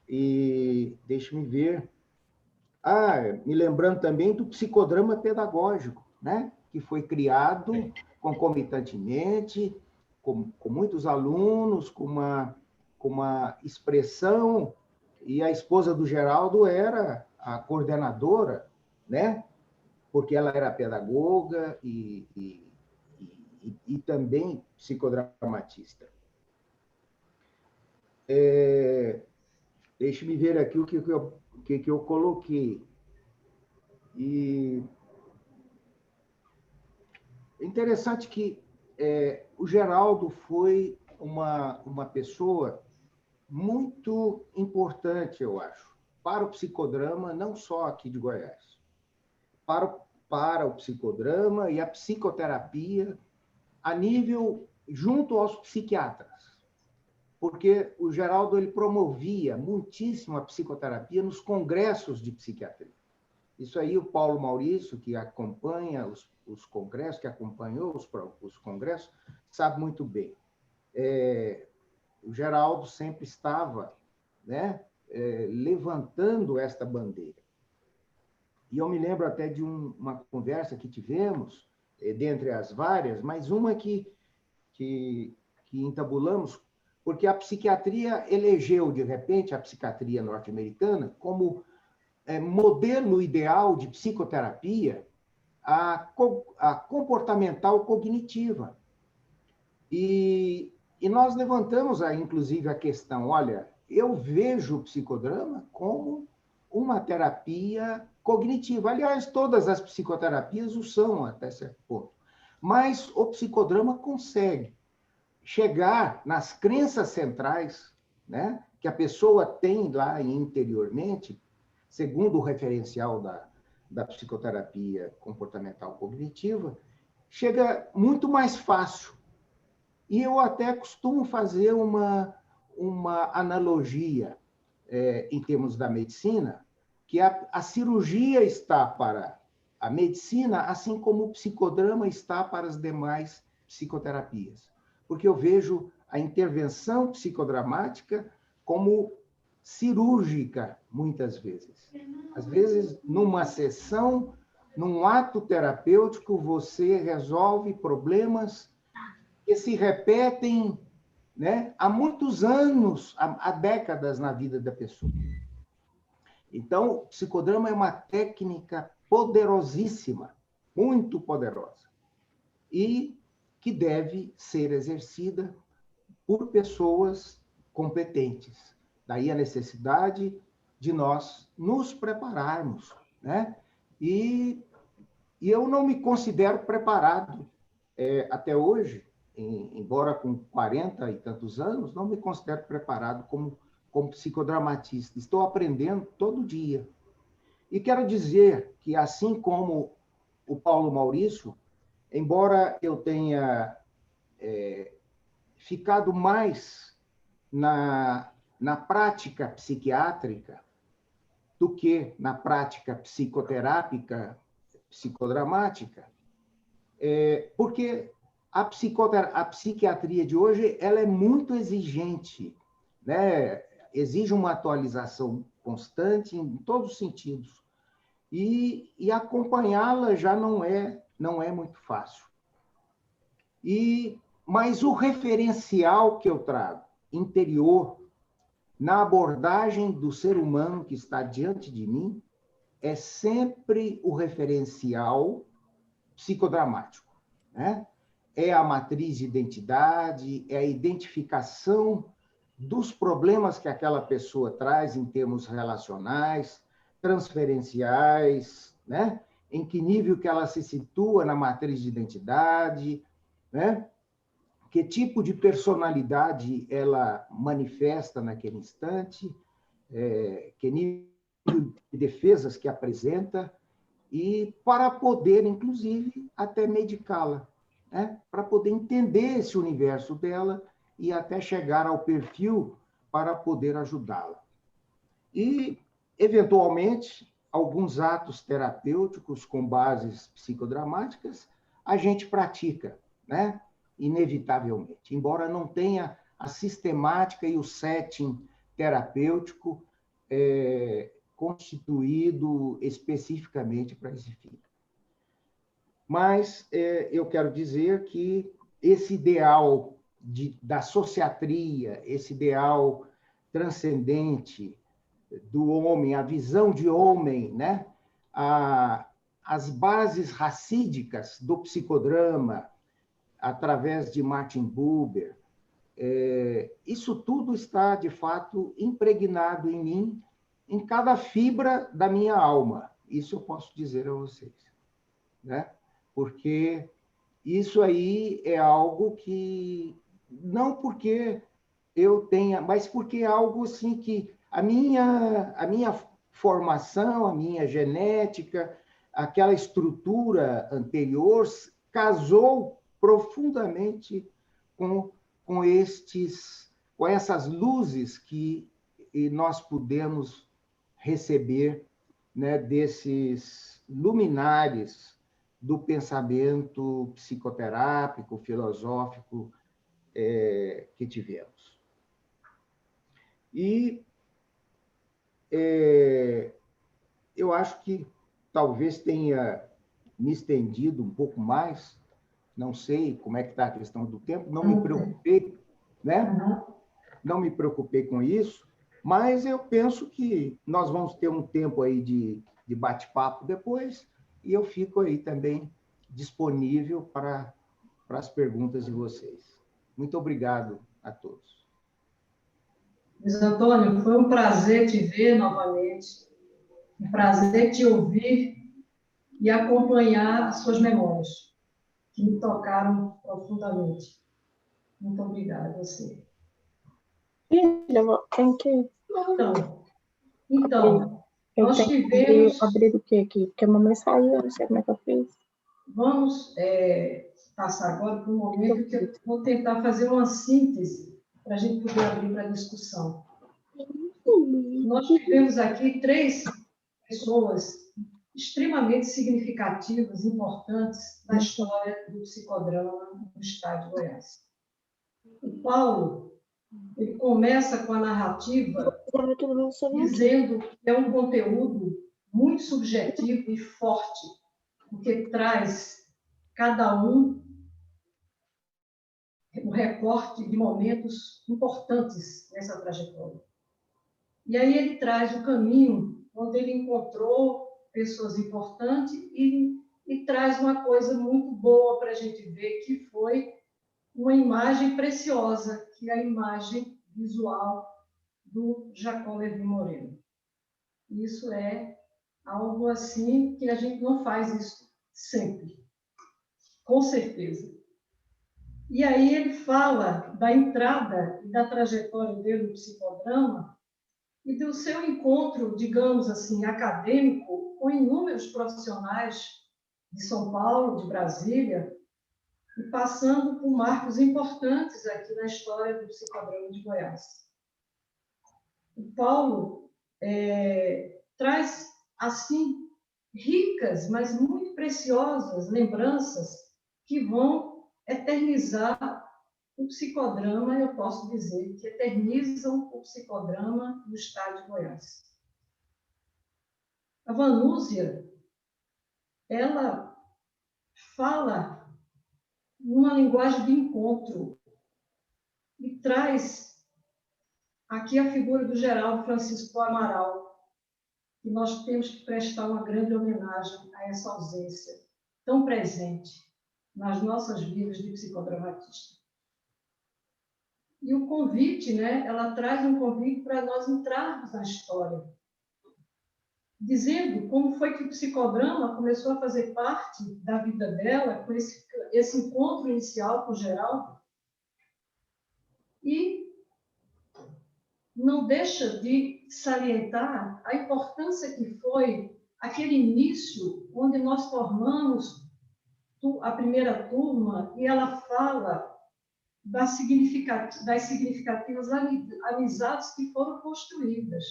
e deixe-me ver. Me lembrando também do psicodrama pedagógico, né? Que foi criado concomitantemente, com muitos alunos, com uma expressão, e a esposa do Geraldo era a coordenadora, né? Porque ela era pedagoga e também psicodramatista. Deixe-me ver aqui o que eu coloquei. E é interessante que o Geraldo foi uma pessoa muito importante, eu acho, para o psicodrama, não só aqui de Goiás, para o psicodrama e a psicoterapia a nível junto aos psiquiatras, porque o Geraldo ele promovia muitíssimo a psicoterapia nos congressos de psiquiatria. Isso aí o Paulo Maurício, que acompanha os congressos, que acompanhou os congressos, sabe muito bem. O Geraldo sempre estava, né, levantando esta bandeira. E eu me lembro até de uma conversa que tivemos, dentre as várias, mas uma que entabulamos, porque a psiquiatria elegeu, de repente, a psiquiatria norte-americana como modelo ideal de psicoterapia a comportamental cognitiva. E nós levantamos, inclusive, a questão, olha, eu vejo o psicodrama como uma terapia cognitiva. Aliás, todas as psicoterapias o são até certo ponto. Mas o psicodrama consegue chegar nas crenças centrais, né, que a pessoa tem lá interiormente, segundo o referencial da psicoterapia comportamental cognitiva, chega muito mais fácil. E eu até costumo fazer uma analogia, em termos da medicina, que a cirurgia está para a medicina, assim como o psicodrama está para as demais psicoterapias. Porque eu vejo a intervenção psicodramática como cirúrgica, muitas vezes. Às vezes, numa sessão, num ato terapêutico, você resolve problemas que se repetem, né, há muitos anos, há décadas na vida da pessoa. Então, o psicodrama é uma técnica poderosíssima, muito poderosa, e que deve ser exercida por pessoas competentes. Daí a necessidade de nós nos prepararmos, né? E eu não me considero preparado até hoje, embora com 40 e tantos anos, não me considero preparado como psicodramatista. Estou aprendendo todo dia. E quero dizer que, assim como o Paulo Maurício, embora eu tenha ficado mais na prática psiquiátrica do que na prática psicoterápica, psicodramática, porque a psiquiatria de hoje ela é muito exigente, né? Exige uma atualização constante em todos os sentidos. E acompanhá-la já não é muito fácil. Mas o referencial que eu trago, interior, na abordagem do ser humano que está diante de mim, é sempre o referencial psicodramático, né? É a matriz de identidade, é a identificação dos problemas que aquela pessoa traz em termos relacionais, transferenciais, né? Em que nível que ela se situa na matriz de identidade, né? Que tipo de personalidade ela manifesta naquele instante, que nível de defesas que apresenta, e para poder, inclusive, até medicá-la, né? Para poder entender esse universo dela e até chegar ao perfil para poder ajudá-la. E, eventualmente, alguns atos terapêuticos com bases psicodramáticas a gente pratica, né? Inevitavelmente, embora não tenha a sistemática e o setting terapêutico constituído especificamente para esse fim. Mas eu quero dizer que esse ideal da sociatria, esse ideal transcendente do homem, a visão de homem, né? As bases racídicas do psicodrama, através de Martin Buber, isso tudo está, de fato, impregnado em mim, em cada fibra da minha alma. Isso eu posso dizer a vocês, né? Porque isso aí é algo que, não porque eu tenha, mas porque é algo assim que a minha formação, a minha genética, aquela estrutura anterior casou profundamente com essas luzes que nós pudemos receber, né, desses luminares do pensamento psicoterápico, filosófico que tivemos. E eu acho que talvez tenha me estendido um pouco mais, não sei como é que está a questão do tempo, não me preocupei, né? Não me preocupei com isso, mas eu penso que nós vamos ter um tempo aí de bate-papo depois, e eu fico aí também disponível para as perguntas de vocês. Muito obrigado a todos. Luiz Antônio, foi um prazer te ver novamente, um prazer te ouvir e acompanhar as suas memórias, que me tocaram profundamente. Muito obrigada a você. Filha, tem que... Então eu nós tenho tivemos... que abrir o quê aqui? Porque a mamãe saiu, eu não sei como é que eu fiz. Vamos passar agora para um momento que eu vou tentar fazer uma síntese para a gente poder abrir para a discussão. Nós tivemos aqui 3 pessoas extremamente significativas, importantes na história do psicodrama no estado de Goiás. O Paulo, ele começa com a narrativa dizendo que é um conteúdo muito subjetivo e forte, porque traz cada um um recorte de momentos importantes nessa trajetória. E aí ele traz o caminho onde ele encontrou pessoas importantes e traz uma coisa muito boa para a gente ver, que foi uma imagem preciosa, que é a imagem visual do Jacó Levi Moreno. Isso é algo assim que a gente não faz isso sempre, com certeza. E aí ele fala da entrada e da trajetória dele no psicodrama e do seu encontro, digamos assim, acadêmico com inúmeros profissionais de São Paulo, de Brasília, e passando por marcos importantes aqui na história do psicodrama de Goiás. O Paulo traz, assim, ricas, mas muito preciosas lembranças que vão eternizar o psicodrama, eu posso dizer, que eternizam o psicodrama no estado de Goiás. A Vanúzia, ela fala numa linguagem de encontro e traz aqui a figura do Geraldo Francisco Amaral, que nós temos que prestar uma grande homenagem a essa ausência tão presente nas nossas vidas de psicodramatista. E o convite, né, ela traz um convite para nós entrarmos na história, dizendo como foi que o psicodrama começou a fazer parte da vida dela, com esse encontro inicial com o Geraldo, e não deixa de salientar a importância que foi aquele início onde nós formamos a primeira turma, e ela fala das significativas amizades que foram construídas.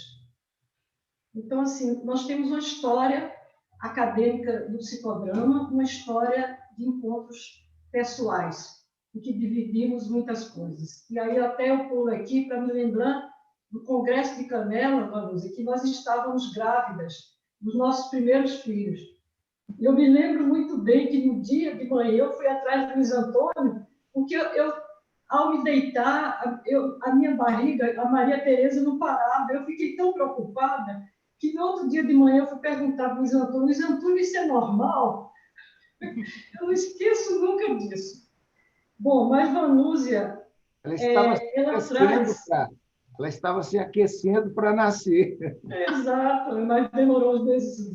Então, assim, nós temos uma história acadêmica do psicodrama, uma história de encontros pessoais, em que dividimos muitas coisas. E aí até eu pulo aqui para me lembrar do Congresso de Canela, Vanusa, que nós estávamos grávidas dos nossos primeiros filhos. Eu me lembro muito bem que no dia de manhã eu fui atrás do Luiz Antônio, porque ao me deitar, a minha barriga, a Maria Tereza não parava. Eu fiquei tão preocupada que no outro dia de manhã eu fui perguntar para o Luiz Antônio, isso é normal? Eu não esqueço nunca disso. Bom, mas Vanúzia, ela estava se aquecendo para nascer. Exato, mas demorou uns meses.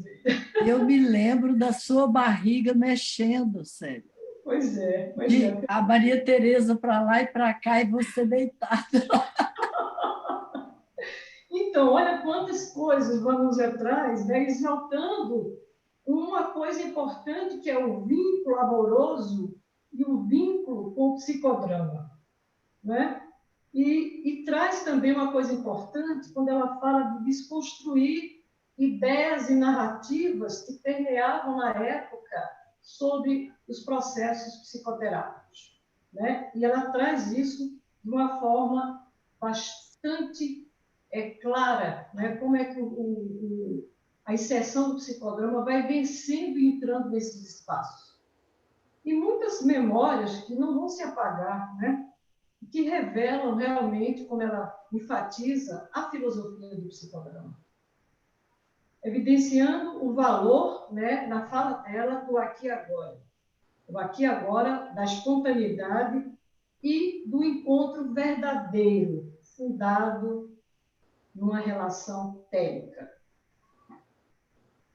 Eu me lembro da sua barriga mexendo, Célia. Pois é. A Maria Tereza para lá e para cá e você deitada. Então, olha quantas coisas vamos atrás, né, exaltando uma coisa importante que é o vínculo amoroso e o vínculo com o psicodrama, né? E traz também uma coisa importante quando ela fala de desconstruir ideias e narrativas que permeavam na época sobre os processos psicoterápicos, né? E ela traz isso de uma forma bastante clara, né? Como é que a inserção do psicodrama vai vencendo e entrando nesses espaços. E muitas memórias que não vão se apagar, né? Que revelam realmente, como ela enfatiza, a filosofia do psicodrama, evidenciando o valor, né, na fala dela, do aqui e agora. O aqui e agora, da espontaneidade e do encontro verdadeiro, fundado numa relação técnica.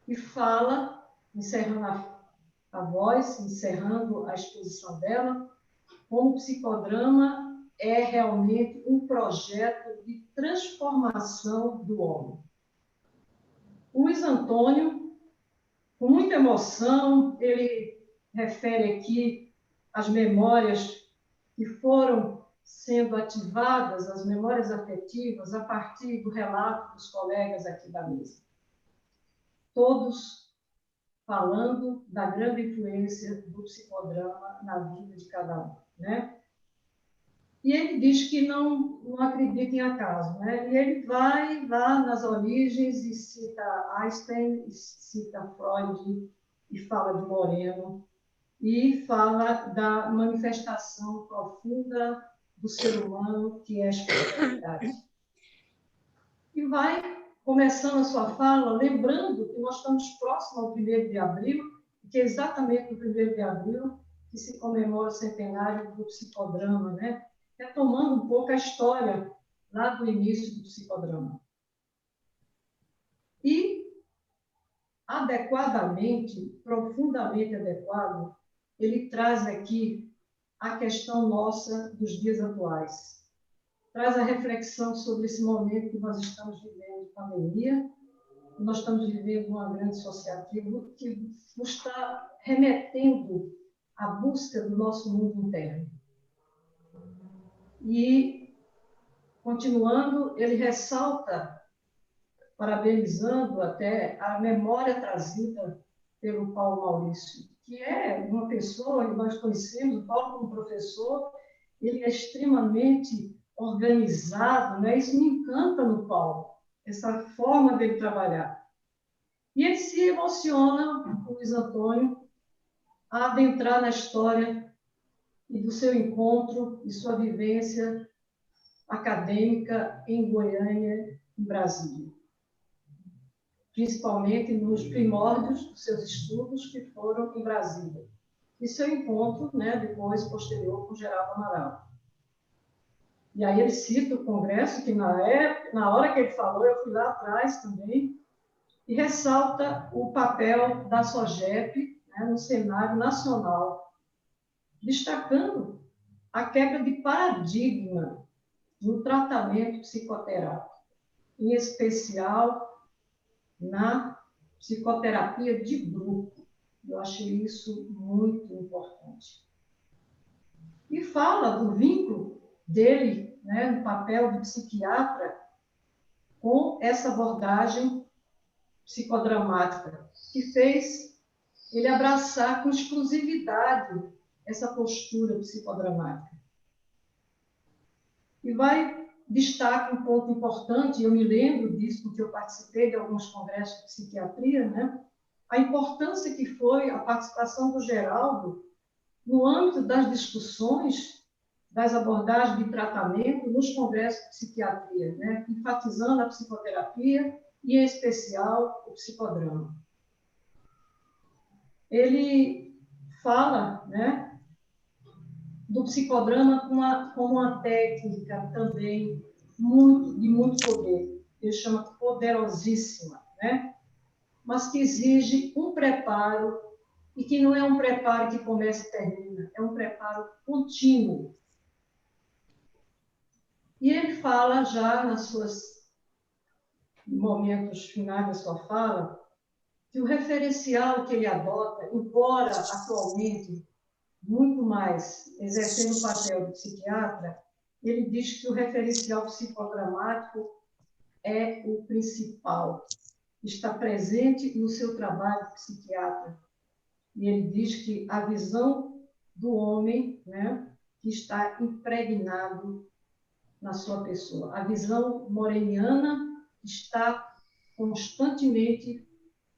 E fala, encerrando a voz, encerrando a exposição dela, como o psicodrama é realmente um projeto de transformação do homem. O Luiz Antônio, com muita emoção, ele refere aqui as memórias que foram sendo ativadas, as memórias afetivas, a partir do relato dos colegas aqui da mesa. Todos falando da grande influência do psicodrama na vida de cada um, né? E ele diz que não acredita em acaso, né? E ele vai lá nas origens e cita Einstein, cita Freud, e fala de Moreno, e fala da manifestação profunda do ser humano, que é a espiritualidade. E vai começando a sua fala, lembrando que nós estamos próximos ao 1º de abril, que é exatamente no 1º de abril que se comemora o centenário do psicodrama, né? Retomando um pouco a história lá do início do psicodrama. E, adequadamente, profundamente adequado, ele traz aqui a questão nossa dos dias atuais. Traz a reflexão sobre esse momento que nós estamos vivendo de pandemia, nós estamos vivendo uma grande associativa que nos está remetendo à busca do nosso mundo interno. E, continuando, ele ressalta, parabenizando até a memória trazida pelo Paulo Maurício, que é uma pessoa que nós conhecemos, o Paulo como professor, ele é extremamente organizado, né? Isso me encanta no Paulo, essa forma dele trabalhar. E ele se emociona, o Luiz Antônio, a adentrar na história e do seu encontro e sua vivência acadêmica em Goiânia e Brasília, principalmente nos primórdios dos seus estudos que foram em Brasília, e seu encontro, né, depois, posterior, com Geraldo Amaral. E aí ele cita o Congresso, que na hora que ele falou, eu fui lá atrás também, e ressalta o papel da SOGEP, né, no cenário nacional, destacando a quebra de paradigma no tratamento psicoterápico, em especial na psicoterapia de grupo. Eu achei isso muito importante. E fala do vínculo dele, né, no papel de psiquiatra, com essa abordagem psicodramática, que fez ele abraçar com exclusividade essa postura psicodramática. E destaca um ponto importante, eu me lembro disso, porque eu participei de alguns congressos de psiquiatria, né? A importância que foi a participação do Geraldo no âmbito das discussões, das abordagens de tratamento nos congressos de psiquiatria, né? Enfatizando a psicoterapia e, em especial, o psicodrama. Ele fala, né, do psicodrama como uma técnica também de muito poder. Ele chama poderosíssima, né? Mas que exige um preparo, e que não é um preparo que começa e termina, é um preparo contínuo. E ele fala já nos momentos finais da sua fala, que o referencial que ele adota, embora atualmente muito mais exercendo o papel de psiquiatra, ele diz que o referencial psicodramático é o principal, está presente no seu trabalho de psiquiatra. E ele diz que a visão do homem, né, que está impregnado na sua pessoa. A visão moreniana está constantemente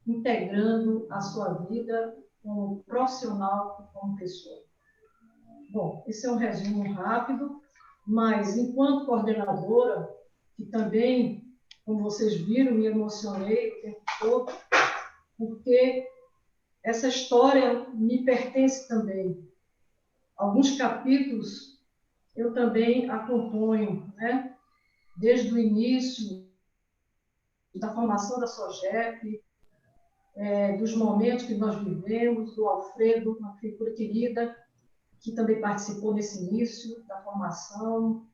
integrando a sua vida como profissional e como pessoa. Bom, esse é um resumo rápido, mas enquanto coordenadora, que também, como vocês viram, me emocionei o tempo todo, porque essa história me pertence também. Alguns capítulos eu também acompanho, né? Desde o início da formação da SOGEP, dos momentos que nós vivemos, do Alfredo, uma figura querida, que também participou nesse início da formação,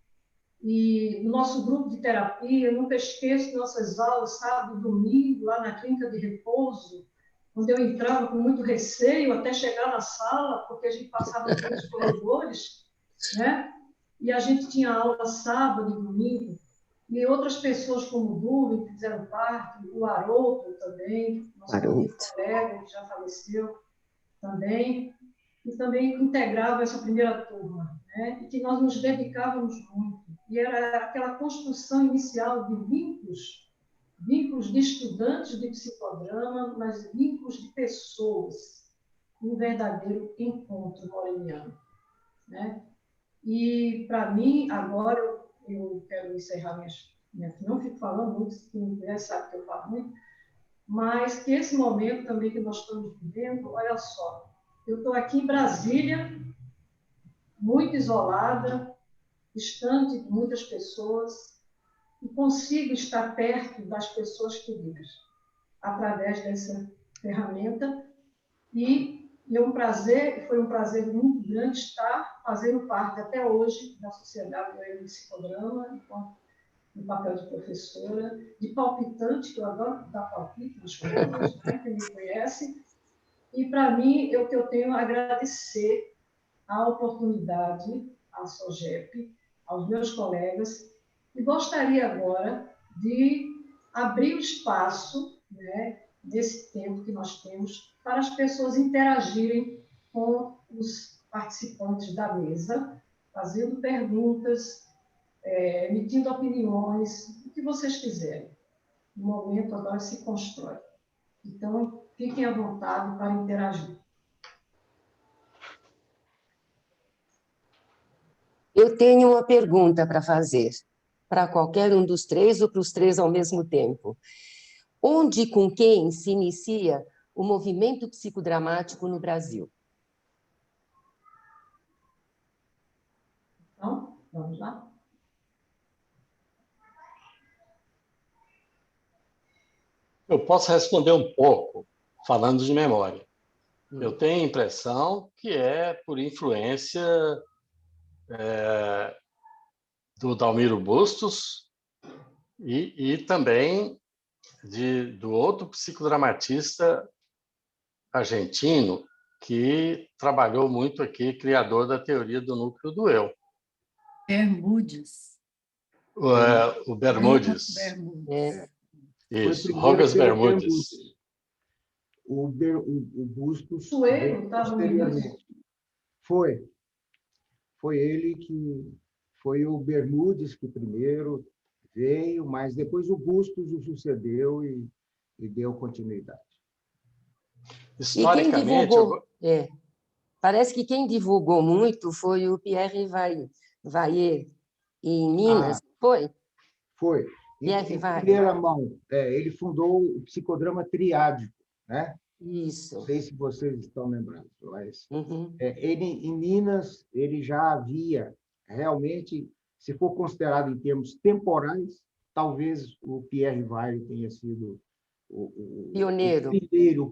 e no nosso grupo de terapia, eu nunca esqueço nossas aulas, sábado e domingo, lá na clínica de repouso, onde eu entrava com muito receio até chegar na sala, porque a gente passava pelos corredores, né? E a gente tinha aula sábado e domingo, e outras pessoas como o Dúvio, que fizeram parte, o Haroldo também, nosso colega, que já faleceu também, e também integrava essa primeira turma, né? E que nós nos dedicávamos muito. E era aquela construção inicial de vínculos de estudantes de psicodrama, mas vínculos de pessoas, um verdadeiro encontro moreniano, né? E, para mim, agora, eu quero encerrar não fico falando muito, quem já sabe que eu falo muito, mas que esse momento também que nós estamos vivendo, olha só, eu estou aqui em Brasília, muito isolada, distante de muitas pessoas, e consigo estar perto das pessoas queridas, através dessa ferramenta, e foi um prazer muito grande estar fazendo parte até hoje da Sociedade do Psicodrama, no papel de professora, de palpitante, que eu adoro dar palpite nas coisas, né, quem me conhece. E, para mim, o que eu tenho a agradecer a oportunidade, à SOGEP, aos meus colegas, e gostaria agora de abrir o espaço, né, desse tempo que nós temos, para as pessoas interagirem com os participantes da mesa, fazendo perguntas, emitindo opiniões, o que vocês quiserem. O momento agora se constrói. Então, fiquem à vontade para interagir. Eu tenho uma pergunta para fazer, para qualquer um dos três ou para os três ao mesmo tempo. Onde e com quem se inicia o movimento psicodramático no Brasil? Então, vamos lá? Eu posso responder um pouco, falando de memória. Eu tenho a impressão que é por influência do Dalmiro Bustos e também do outro psicodramatista argentino que trabalhou muito aqui, criador da teoria do núcleo do eu. Bermudes. O Bermudes. Bermudes. Isso, Rogas Bermudes. O Bustos Sueiro estava posteriormente. Foi ele que foi o Bermudes que primeiro veio, mas depois o Bustos o sucedeu e deu continuidade. Historicamente, parece que quem divulgou muito foi o Pierre Vaillet, em Minas, foi? Foi. Em primeira mão, ele fundou o psicodrama triádico, né? Isso. Não sei se vocês estão lembrando, mas ele, em Minas, ele já havia realmente, se for considerado em termos temporais, talvez o Pierre Vaillet tenha sido o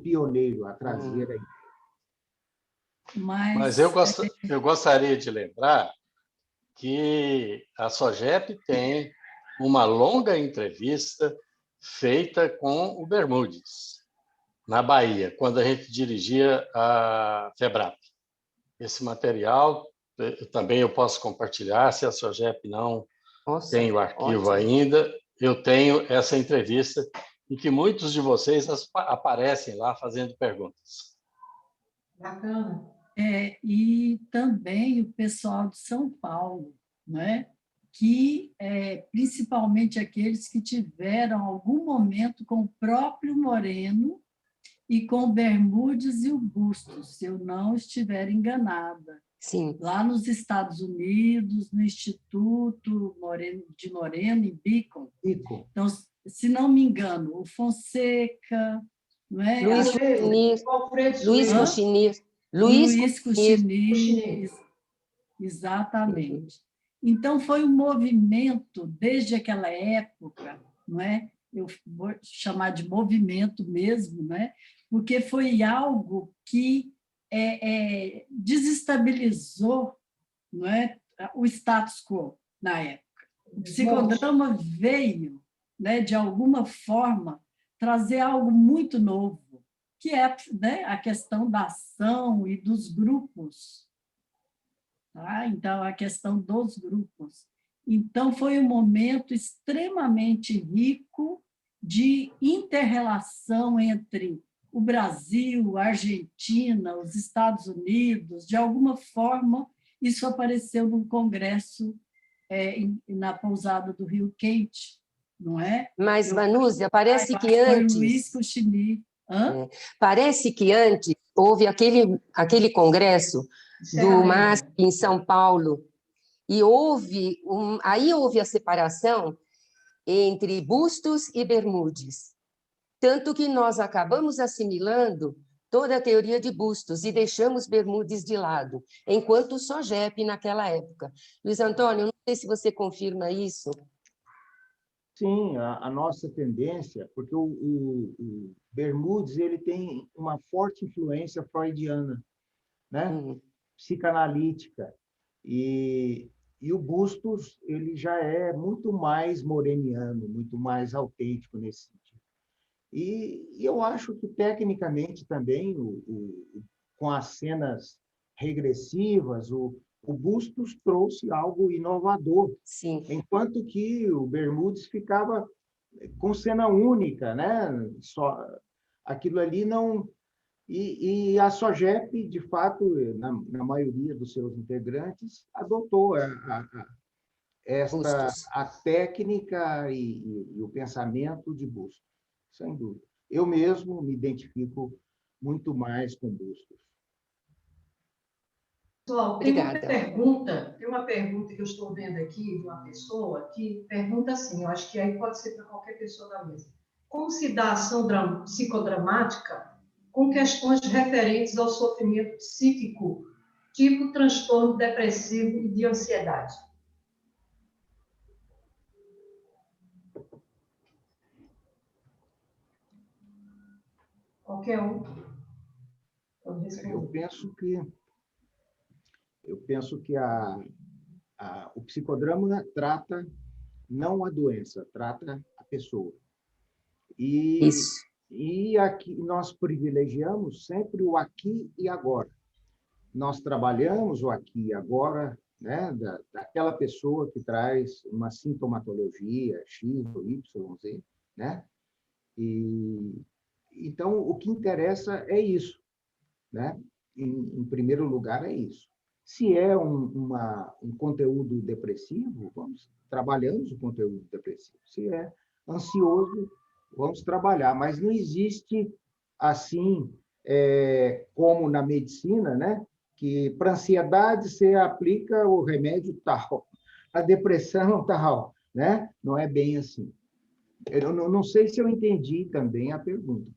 pioneiro a trazer a ideia. Mas eu gostaria de lembrar que a SOGEP tem uma longa entrevista feita com o Bermudes, na Bahia, quando a gente dirigia a FEBRAP. Esse material também eu posso compartilhar, se a SOGEP não tem o arquivo ainda. Eu tenho essa entrevista em que muitos de vocês aparecem lá fazendo perguntas. Bacana. E também o pessoal de São Paulo, né? Que principalmente aqueles que tiveram algum momento com o próprio Moreno e com o Bermudes e o Bustos, se eu não estiver enganada. Sim. Lá nos Estados Unidos, no Instituto de Moreno, em Beacon. Então, se não me engano, o Fonseca, não é? Luiz Cuchinir. Exatamente. Então, foi um movimento, desde aquela época, não é? Eu vou chamar de movimento mesmo, né? Porque foi algo que desestabilizou, não é? O status quo na época. O psicodrama veio, né, de alguma forma, trazer algo muito novo, que é, né, a questão da ação e dos grupos. Tá? Então, a questão dos grupos. Então, foi um momento extremamente rico de inter-relação entre o Brasil, a Argentina, os Estados Unidos. De alguma forma, isso apareceu no Congresso, na pousada do Rio Quente, não é? Mas, Vanúzia, parece que antes... Foi Luiz Cuchinir. Parece que antes houve aquele congresso do MASP em São Paulo, e aí houve a separação entre Bustos e Bermudes. Tanto que nós acabamos assimilando toda a teoria de Bustos e deixamos Bermudes de lado, enquanto SOGEP naquela época. Luiz Antônio, não sei se você confirma isso. Sim, a nossa tendência, porque o Bermudes ele tem uma forte influência freudiana, né? Psicanalítica, e o Bustos ele já é muito mais moreniano, muito mais autêntico nesse sentido. E eu acho que, tecnicamente, também, com as cenas regressivas, o Bustos trouxe algo inovador. Sim. Enquanto que o Bermudes ficava com cena única, né? Só, aquilo ali não... E a SOGEP, de fato, na maioria dos seus integrantes, adotou a técnica e o pensamento de Bustos, sem dúvida. Eu mesmo me identifico muito mais com Bustos. Pessoal, tem uma pergunta que eu estou vendo aqui de uma pessoa que pergunta assim, eu acho que aí pode ser para qualquer pessoa da mesa. Como se dá a ação psicodramática com questões referentes ao sofrimento psíquico, tipo transtorno depressivo e de ansiedade? Qualquer um pode responder. Eu penso que o psicodrama trata não a doença, trata a pessoa. Isso. E aqui nós privilegiamos sempre o aqui e agora. Nós trabalhamos o aqui e agora, né, daquela pessoa que traz uma sintomatologia X ou Y, Z, né? Então, o que interessa é isso, né? Em primeiro lugar, é isso. Se é um conteúdo depressivo, trabalhamos o conteúdo depressivo. Se é ansioso, vamos trabalhar. Mas não existe, assim, como na medicina, né? Que para ansiedade você aplica o remédio tal, a depressão tal, né? Não é bem assim. Eu não sei se eu entendi também a pergunta.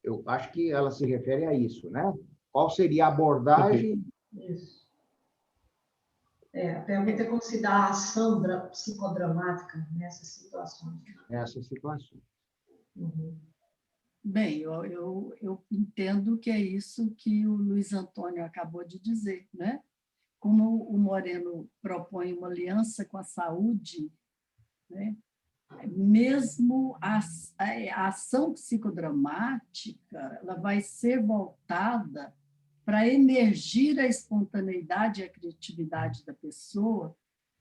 Eu acho que ela se refere a isso, né? Qual seria a abordagem? Isso. A pergunta é como se dá a ação psicodramática nessas situações. Nessas situações. Uhum. Bem, eu entendo que é isso que o Luiz Antônio acabou de dizer, né? Como o Moreno propõe uma aliança com a saúde, né? Mesmo a ação psicodramática, ela vai ser voltada para emergir a espontaneidade e a criatividade da pessoa,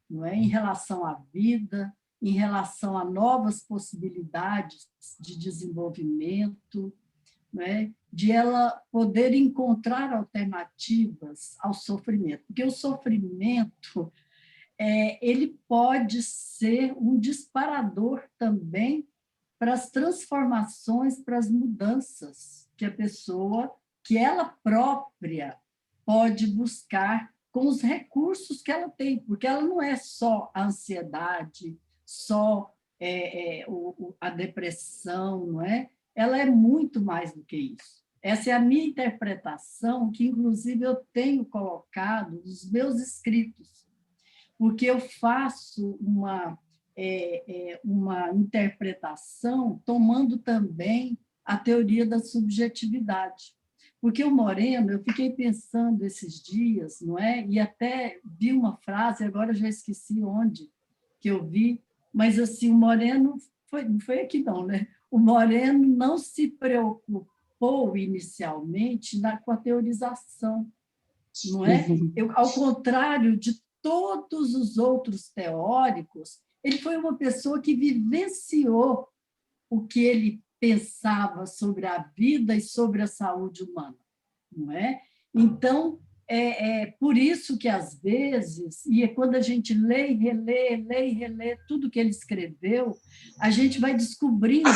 não é? Em relação à vida, em relação a novas possibilidades de desenvolvimento, não é? De ela poder encontrar alternativas ao sofrimento. Porque o sofrimento ele pode ser um disparador também para as transformações, para as mudanças que a pessoa, que ela própria pode buscar com os recursos que ela tem, porque ela não é só a ansiedade, só a depressão, não é? Ela é muito mais do que isso. Essa é a minha interpretação, que inclusive eu tenho colocado nos meus escritos, porque eu faço uma interpretação tomando também a teoria da subjetividade. Porque o Moreno, eu fiquei pensando esses dias, não é? E até vi uma frase, agora já esqueci onde que eu vi, mas assim, o Moreno, não foi aqui não, né? O Moreno não se preocupou inicialmente com a teorização, não é? Ao contrário de todos os outros teóricos, ele foi uma pessoa que vivenciou o que ele pensava sobre a vida e sobre a saúde humana, não é? Então, por isso que, às vezes, e quando a gente lê e relê tudo que ele escreveu, a gente vai descobrindo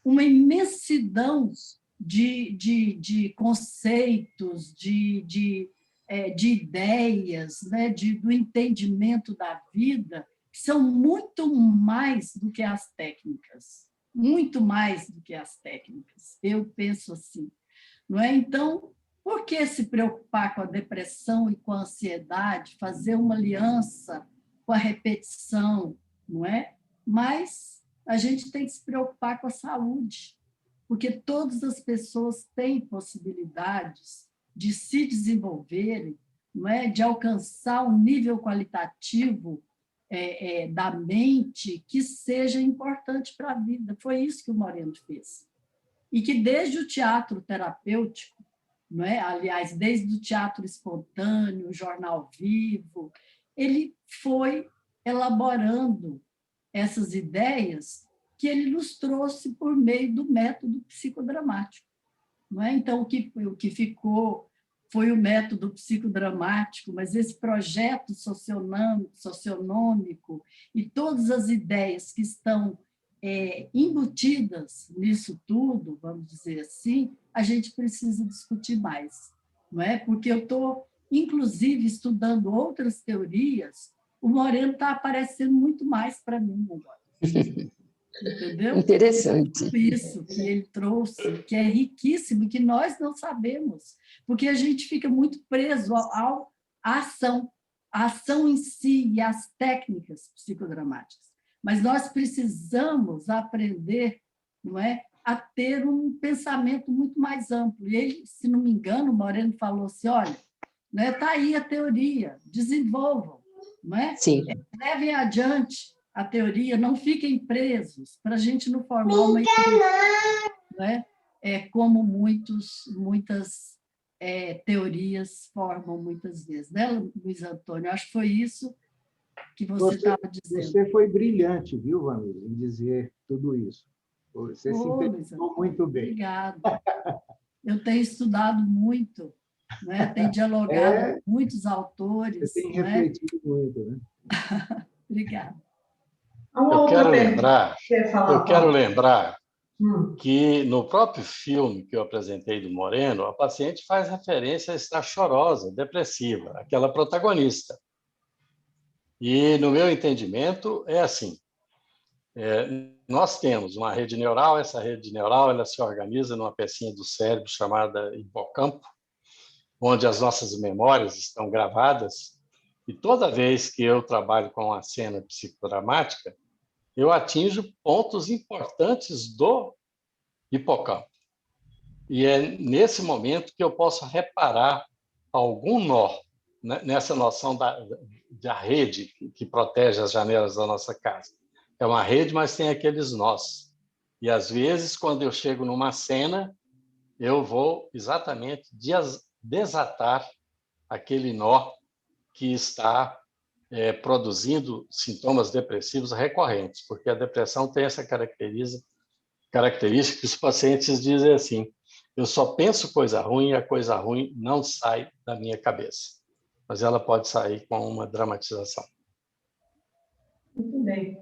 uma imensidão de conceitos, de ideias, né, do entendimento da vida, que são muito mais do que as técnicas, muito mais do que as técnicas. Eu penso assim, não é? Então, por que se preocupar com a depressão e com a ansiedade, fazer uma aliança com a repetição, não é? Mas a gente tem que se preocupar com a saúde, porque todas as pessoas têm possibilidades de se desenvolverem, não é? De alcançar um nível qualitativo da mente que seja importante para a vida. Foi isso que o Moreno fez. E que desde o teatro terapêutico, não é? Aliás, desde o teatro espontâneo, o jornal vivo, ele foi elaborando essas ideias que ele nos trouxe por meio do método psicodramático. Não é? Então, o que ficou foi o método psicodramático, mas esse projeto socionômico e todas as ideias que estão embutidas nisso tudo, vamos dizer assim, a gente precisa discutir mais, não é? Porque eu estou, inclusive, estudando outras teorias, o Moreno está aparecendo muito mais para mim agora. Entendeu? Interessante. Isso que ele trouxe, que é riquíssimo, que nós não sabemos, porque a gente fica muito preso à ação, à ação em si e às técnicas psicodramáticas. Mas nós precisamos aprender, não é, a ter um pensamento muito mais amplo. E ele, se não me engano, o Moreno falou assim, olha, né, tá aí a teoria, desenvolvam, não é? Sim. Levem adiante a teoria, não fiquem presos, para a gente não formar uma ideia, né? Como muitas teorias formam muitas vezes. Né, Luiz Antônio? Acho que foi isso que você estava dizendo. Você foi brilhante, viu, Vanusa, em dizer tudo isso. Você se interpretou muito bem. Obrigada. Eu tenho estudado muito, né? Tenho dialogado com muitos autores. Você tem refletido muito, né? Obrigada. Eu quero lembrar que no próprio filme que eu apresentei do Moreno, a paciente faz referência a estar chorosa, depressiva, aquela protagonista. E, no meu entendimento, é assim. Nós temos uma rede neural, essa rede neural ela se organiza numa pecinha do cérebro chamada hipocampo, onde as nossas memórias estão gravadas, e toda vez que eu trabalho com uma cena psicodramática, eu atinjo pontos importantes do hipocampo. E é nesse momento que eu posso reparar algum nó nessa noção da rede que protege as janelas da nossa casa. É uma rede, mas tem aqueles nós. E, às vezes, quando eu chego numa cena, eu vou exatamente desatar aquele nó que está produzindo sintomas depressivos recorrentes, porque a depressão tem essa característica que os pacientes dizem assim, eu só penso coisa ruim e a coisa ruim não sai da minha cabeça. Mas ela pode sair com uma dramatização. Muito bem.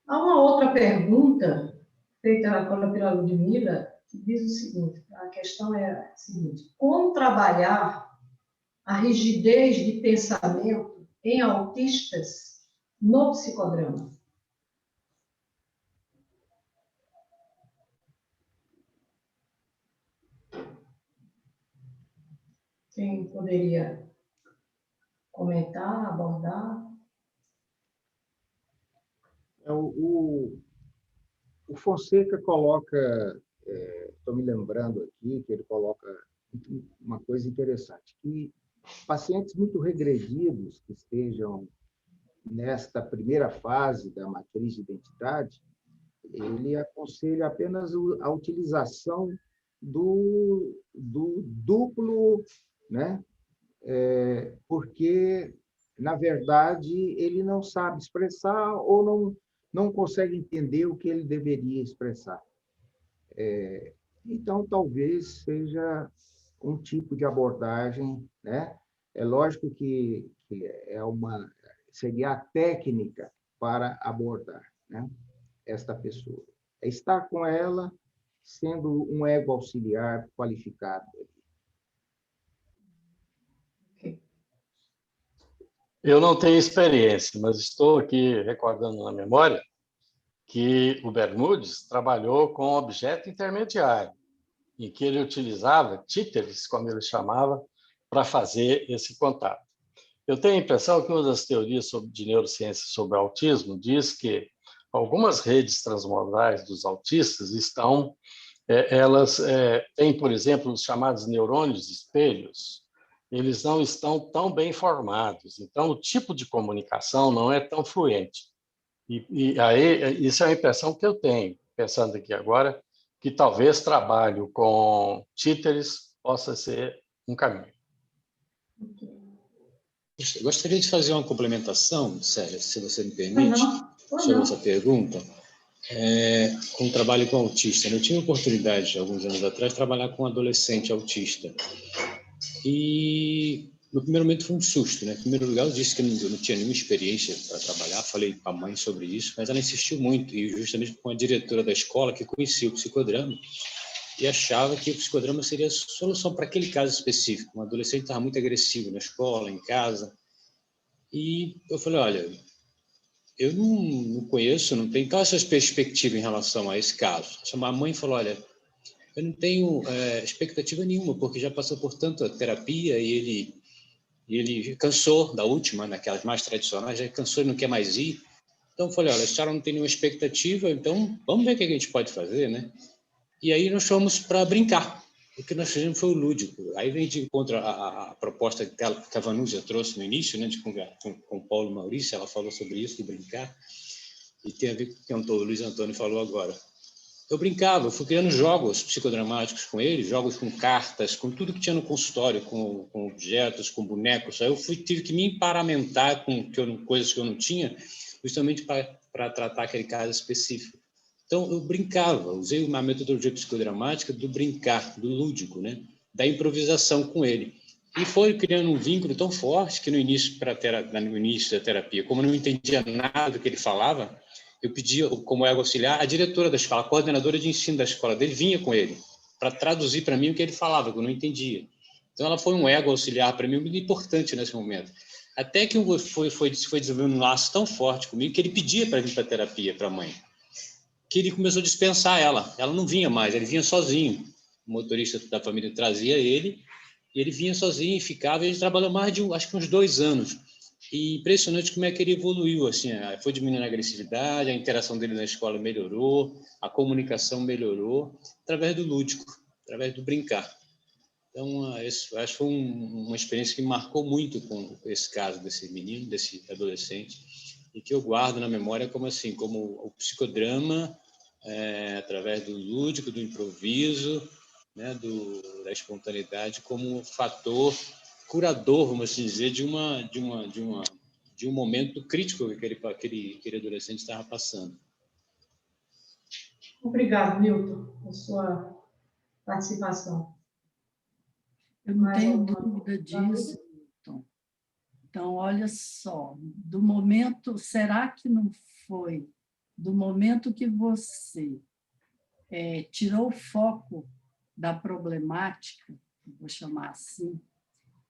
Há uma outra pergunta feita pela Ludmila, que diz o seguinte, a questão é a seguinte, como trabalhar a rigidez de pensamento em autistas no psicodrama? Quem poderia comentar, abordar? O Fonseca coloca, estou me lembrando aqui, que ele coloca uma coisa interessante, que pacientes muito regredidos que estejam nesta primeira fase da matriz de identidade, ele aconselha apenas a utilização do duplo, né? Porque, na verdade, ele não sabe expressar ou não consegue entender o que ele deveria expressar. Então, talvez seja um tipo de abordagem, né? É lógico que seria a técnica para abordar, né, esta pessoa. É estar com ela sendo um ego auxiliar qualificado. Eu não tenho experiência, mas estou aqui recordando na memória que o Bermudes trabalhou com objeto intermediário, em que ele utilizava títeres, como ele chamava, para fazer esse contato. Eu tenho a impressão que uma das teorias de neurociência sobre autismo diz que algumas redes transmodais dos autistas elas têm, por exemplo, os chamados neurônios espelhos, eles não estão tão bem formados, então o tipo de comunicação não é tão fluente. E aí, isso é a impressão que eu tenho, pensando aqui agora, que talvez trabalho com títeres possa ser um caminho. Eu gostaria de fazer uma complementação, Célia, se você me permite, sobre essa pergunta, com o trabalho com autista. Eu tive a oportunidade, alguns anos atrás, de trabalhar com um adolescente autista. E, no primeiro momento, foi um susto, né? Em primeiro lugar, eu disse que eu não tinha nenhuma experiência para trabalhar, falei com a mãe sobre isso, mas ela insistiu muito, e justamente com a diretora da escola, que conhecia o psicodrama, e achava que o psicodrama seria a solução para aquele caso específico. Um adolescente estava muito agressivo na escola, em casa. E eu falei, olha, eu não conheço, não tenho qual essa perspectiva em relação a esse caso. A mãe falou, olha, eu não tenho expectativa nenhuma, porque já passou por tanta terapia e ele cansou da última, naquelas mais tradicionais, já cansou e não quer mais ir. Então eu falei, olha, a senhora não tem nenhuma expectativa, então vamos ver o que a gente pode fazer, né? E aí nós fomos para brincar. O que nós fizemos foi o lúdico. Aí vem de encontro a proposta que a Vanúzia trouxe no início, né, com o Paulo Maurício, ela falou sobre isso, de brincar, e tem a ver com o que o Luiz Antônio falou agora. Eu brincava, eu fui criando jogos psicodramáticos com ele, jogos com cartas, com tudo que tinha no consultório, com objetos, com bonecos. Aí eu tive que me emparamentar com coisas que eu não tinha, justamente para tratar aquele caso específico. Então, eu brincava, usei uma metodologia psicodramática do brincar, do lúdico, né? Da improvisação com ele. E foi criando um vínculo tão forte que no início da terapia, como eu não entendia nada do que ele falava, eu pedia, como ego auxiliar, a diretora da escola, a coordenadora de ensino da escola dele, vinha com ele, para traduzir para mim o que ele falava, que eu não entendia. Então, ela foi um ego auxiliar para mim muito importante nesse momento. Até que foi desenvolvendo um laço tão forte comigo que ele pedia para vir para a terapia, para a mãe, que ele começou a dispensar ela. Ela não vinha mais, ele vinha sozinho. O motorista da família trazia ele, e ele vinha sozinho e ficava. Ele trabalhou mais de, acho que uns 2 anos. E impressionante como é que ele evoluiu. Assim, foi diminuindo a agressividade, a interação dele na escola melhorou, a comunicação melhorou, através do lúdico, através do brincar. Então, acho que foi uma experiência que me marcou muito com esse caso desse menino, desse adolescente, e que eu guardo na memória como o psicodrama, através do lúdico, do improviso, né, da espontaneidade, como fator curador, vamos assim dizer, de um momento crítico que aquele adolescente estava passando. Obrigado, Milton, por sua participação. Eu não tenho dúvida disso, Milton. Então, olha só, do momento, será que não foi do momento que você tirou o foco da problemática, vou chamar assim,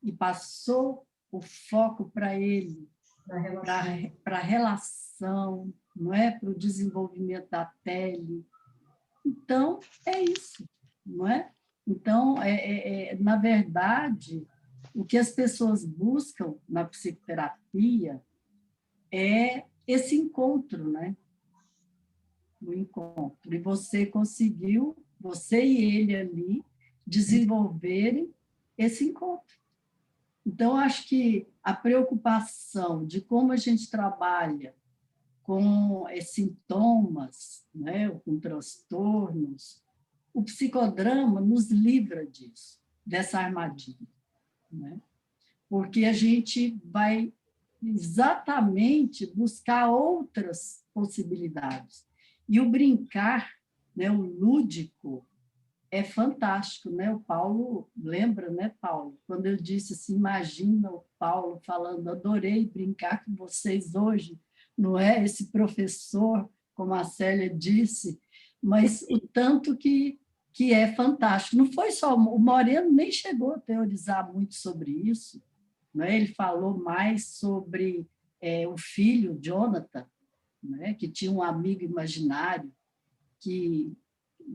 e passou o foco para ele, para a relação, não é? Para o desenvolvimento da pele. Então, é isso, não é? Então, na verdade, o que as pessoas buscam na psicoterapia é esse encontro, né? O encontro. E você conseguiu, você e ele ali, desenvolverem esse encontro. Então, acho que a preocupação de como a gente trabalha com sintomas, né, com transtornos, o psicodrama nos livra disso, dessa armadilha, né? Porque a gente vai exatamente buscar outras possibilidades. E o brincar, né, o lúdico, é fantástico, né? O Paulo, lembra, né, Paulo? Quando eu disse assim, imagina o Paulo falando, adorei brincar com vocês hoje, não é? Esse professor, como a Célia disse, mas o tanto que é fantástico. Não foi só, o Moreno nem chegou a teorizar muito sobre isso, não é? Ele falou mais sobre o filho, Jonathan, né? Que tinha um amigo imaginário,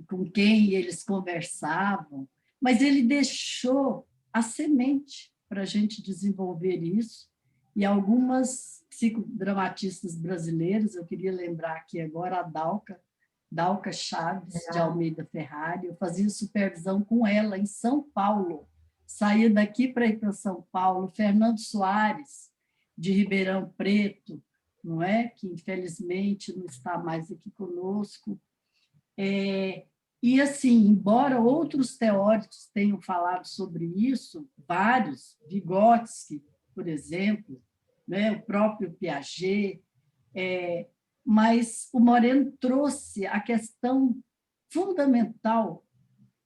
com quem eles conversavam, mas ele deixou a semente para a gente desenvolver isso, e algumas psicodramatistas brasileiras, eu queria lembrar aqui agora a Dalca Chaves, de Almeida Ferrari, eu fazia supervisão com ela em São Paulo, saía daqui para ir para São Paulo, Fernando Soares, de Ribeirão Preto, não é? Que infelizmente não está mais aqui conosco. E, assim, embora outros teóricos tenham falado sobre isso, vários, Vygotsky, por exemplo, né, o próprio Piaget, mas o Moreno trouxe a questão fundamental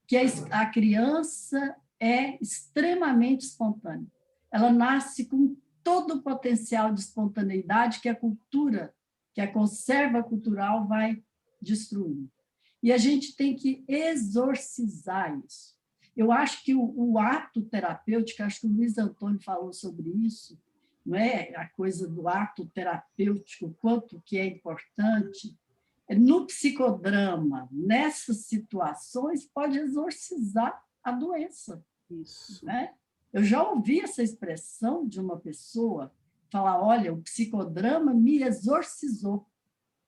que a criança é extremamente espontânea. Ela nasce com todo o potencial de espontaneidade que a cultura, que a conserva cultural vai destruir. E a gente tem que exorcizar isso. Eu acho que o ato terapêutico, acho que o Luiz Antônio falou sobre isso, não é? A coisa do ato terapêutico, quanto que é importante. No psicodrama, nessas situações, pode exorcizar a doença. Isso. Né? Eu já ouvi essa expressão de uma pessoa falar, olha, o psicodrama me exorcizou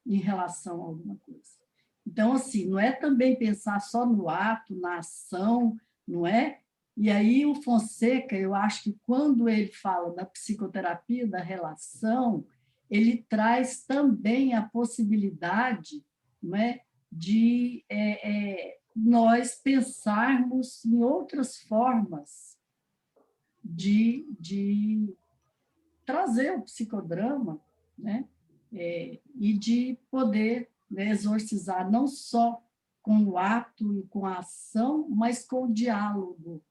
em relação a alguma coisa. Então, assim, não é também pensar só no ato, na ação, não é? E aí o Fonseca, eu acho que quando ele fala da psicoterapia, da relação, ele traz também a possibilidade, não é, de nós pensarmos em outras formas de trazer o psicodrama, né, e de poder, né, exorcizar não só com o ato e com a ação, mas com o diálogo,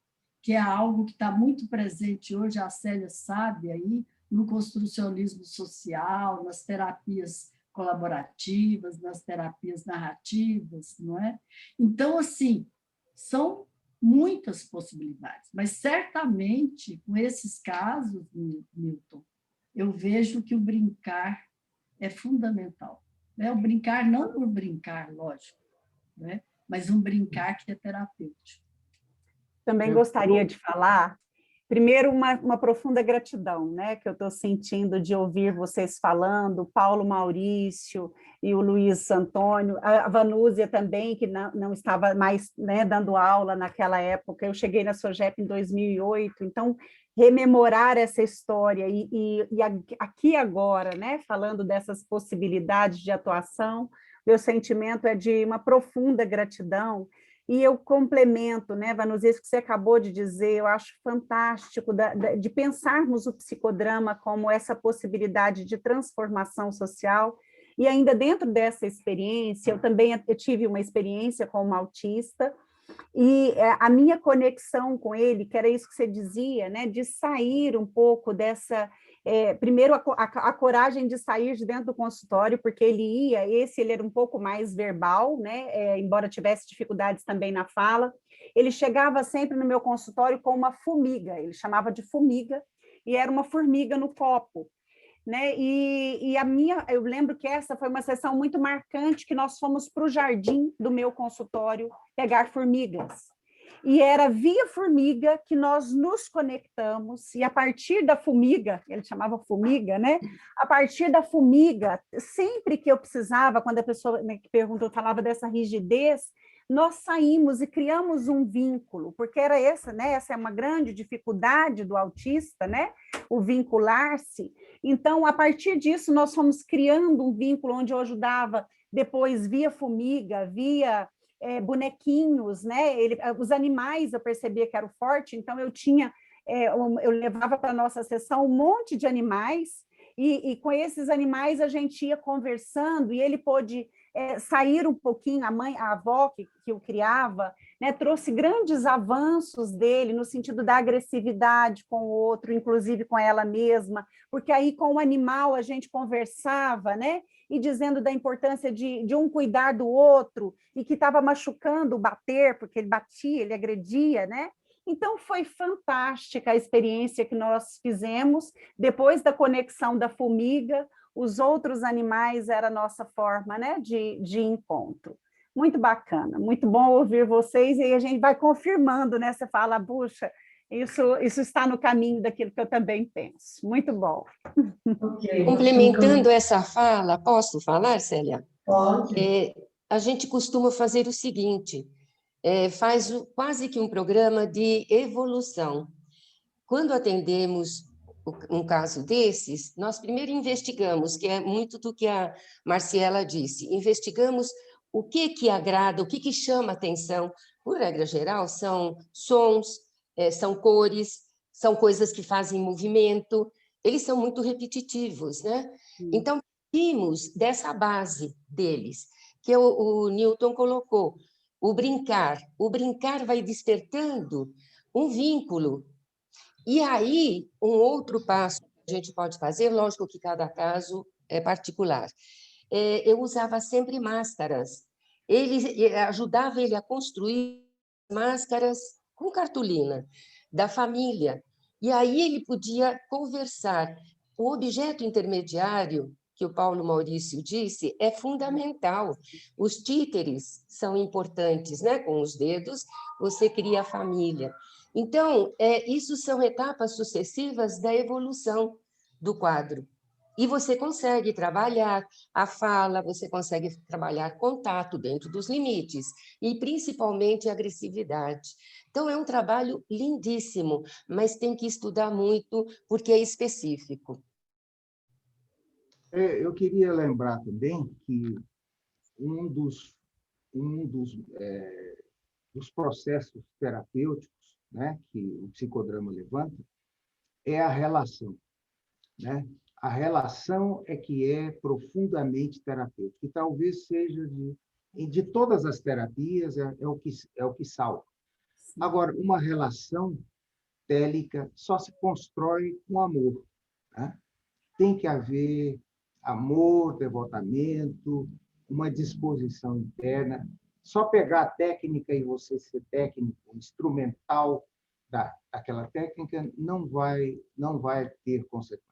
que é algo que está muito presente hoje, a Célia sabe aí, no construcionismo social, nas terapias colaborativas, nas terapias narrativas, não é? Então, assim, são muitas possibilidades, mas certamente, com esses casos, Milton, eu vejo que o brincar é fundamental. Né? O brincar não por brincar, lógico, né? Mas um brincar que é terapêutico. Também gostaria de falar, primeiro, uma profunda gratidão, né, que eu estou sentindo de ouvir vocês falando, Paulo Maurício e o Luiz Antônio, a Vanúzia também, que não estava mais, né, dando aula naquela época, eu cheguei na SOGEP em 2008, então, rememorar essa história e aqui agora, né, falando dessas possibilidades de atuação, meu sentimento é de uma profunda gratidão. E eu complemento, né, Vanúzia, isso que você acabou de dizer, eu acho fantástico de pensarmos o psicodrama como essa possibilidade de transformação social, e ainda dentro dessa experiência, eu tive uma experiência com um autista, e a minha conexão com ele, que era isso que você dizia, né, de sair um pouco dessa... primeiro, a coragem de sair de dentro do consultório, porque ele era um pouco mais verbal, né, embora tivesse dificuldades também na fala, ele chegava sempre no meu consultório com uma formiga, ele chamava de formiga, e era uma formiga no copo. Né? Eu lembro que essa foi uma sessão muito marcante, que nós fomos para o jardim do meu consultório pegar formigas. E era via formiga que nós nos conectamos, e a partir da formiga, ele chamava formiga, né? A partir da formiga, sempre que eu precisava, quando a pessoa, né, que perguntou, falava dessa rigidez, nós saímos e criamos um vínculo, porque era essa, né? Essa é uma grande dificuldade do autista, né? O vincular-se. Então, a partir disso, nós fomos criando um vínculo onde eu ajudava, depois via formiga, via bonequinhos, né? Os animais eu percebia que era o forte, então eu levava para a nossa sessão um monte de animais, e com esses animais a gente ia conversando, e ele pôde sair um pouquinho, a avó que o criava, né, trouxe grandes avanços dele no sentido da agressividade com o outro, inclusive com ela mesma, porque aí com o animal a gente conversava, né, e dizendo da importância de um cuidar do outro, e que estava machucando o bater, porque ele batia, ele agredia, né? Então, foi fantástica a experiência que nós fizemos, depois da conexão da formiga, os outros animais era a nossa forma, né, de encontro. Muito bacana, muito bom ouvir vocês, e a gente vai confirmando, né? Você fala, puxa, isso está no caminho daquilo que eu também penso. Muito bom. Okay. Complementando essa fala, posso falar, Célia? Pode. A gente costuma fazer o seguinte, faz quase que um programa de evolução. Quando atendemos um caso desses, nós primeiro investigamos, que é muito do que a Marciela disse, investigamos o que agrada, o que chama atenção. Por regra geral, são sons, são cores, são coisas que fazem movimento, eles são muito repetitivos, né? Então, vimos dessa base deles, que o Newton colocou, o brincar vai despertando um vínculo. E aí, um outro passo que a gente pode fazer, lógico que cada caso é particular. Eu usava sempre máscaras. Ajudava ele a construir máscaras com cartolina da família. E aí ele podia conversar. O objeto intermediário, que o Paulo Maurício disse, é fundamental. Os títeres são importantes, né? Com os dedos, você cria a família. Então, isso são etapas sucessivas da evolução do quadro. E você consegue trabalhar a fala, você consegue trabalhar contato dentro dos limites, e principalmente a agressividade. Então, é um trabalho lindíssimo, mas tem que estudar muito, porque é específico. Eu queria lembrar também que um dos processos terapêuticos, né, que o psicodrama levanta é a relação, né? A relação é que é profundamente terapêutica, e talvez seja de todas as terapias, é o que salva. Agora, uma relação télica só se constrói com amor, né? Tem que haver amor, devotamento, uma disposição interna. Só pegar a técnica e você ser técnico, instrumental daquela técnica, não vai ter consequência.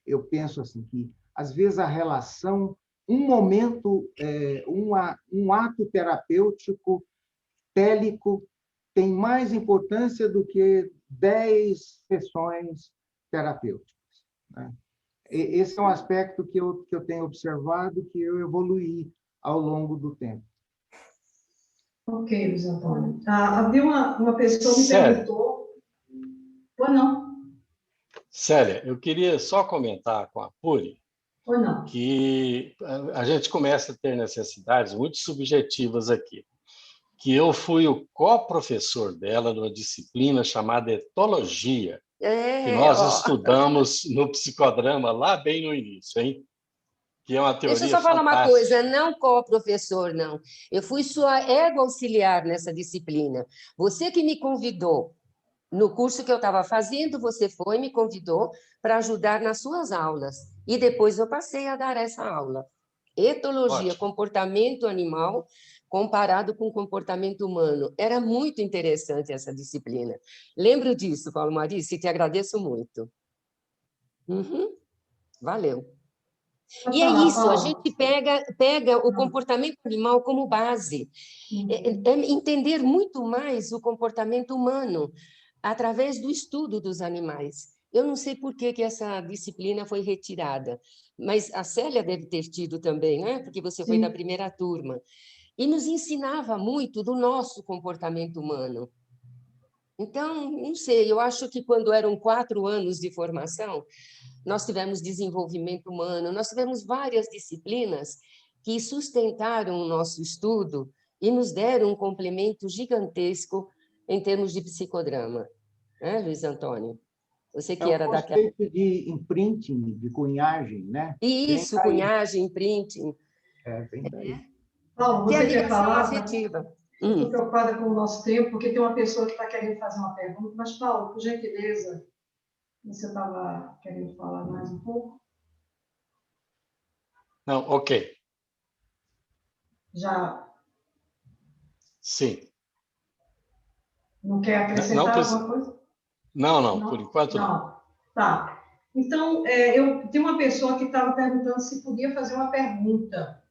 Eu penso assim que, às vezes, a relação, um momento, um ato terapêutico, télico, tem mais importância do que 10 sessões terapêuticas, né? Esse é um aspecto que eu tenho observado, que eu evoluí ao longo do tempo. Ok, Luiz Antônio. Havia uma pessoa que me perguntou... Ou não? Célia, eu queria só comentar com a Puri Ou não? Que a gente começa a ter necessidades muito subjetivas aqui. Que eu fui o co-professor dela numa disciplina chamada etologia, que nós estudamos no psicodrama lá bem no início, hein? Que é uma teoria Deixa eu só falar fantástica. uma coisa, não co-professor, não. Eu fui sua ego auxiliar nessa disciplina. Você que me convidou no curso que eu estava fazendo, você foi e me convidou para ajudar nas suas aulas. E depois eu passei a dar essa aula. Etologia, ótimo. Comportamento animal comparado com comportamento humano. Era muito interessante essa disciplina. Lembro disso, Paulo Marice, e te agradeço muito. Valeu. E é isso, a gente pega o comportamento animal como base. É entender muito mais o comportamento humano através do estudo dos animais. Eu não sei por que essa disciplina foi retirada, mas a Célia deve ter tido também, né? Porque você foi da primeira turma. E nos ensinava muito do nosso comportamento humano. Então, não sei, eu acho que quando eram 4 anos de formação, nós tivemos desenvolvimento humano, nós tivemos várias disciplinas que sustentaram o nosso estudo e nos deram um complemento gigantesco em termos de psicodrama. Né, Luiz Antônio? Você que era daquela... O conceito de imprinting, de cunhagem, né? Isso, cunhagem, imprinting. Vem daí. Paulo, você quer falar? Afetiva. Estou preocupada com o nosso tempo, porque tem uma pessoa que está querendo fazer uma pergunta. Mas, Paulo, por gentileza, você estava querendo falar mais um pouco? Não, ok. Já? Sim. Não quer acrescentar alguma coisa? Não, por enquanto não. Tá. Então, eu tenho uma pessoa que estava perguntando se podia fazer uma pergunta.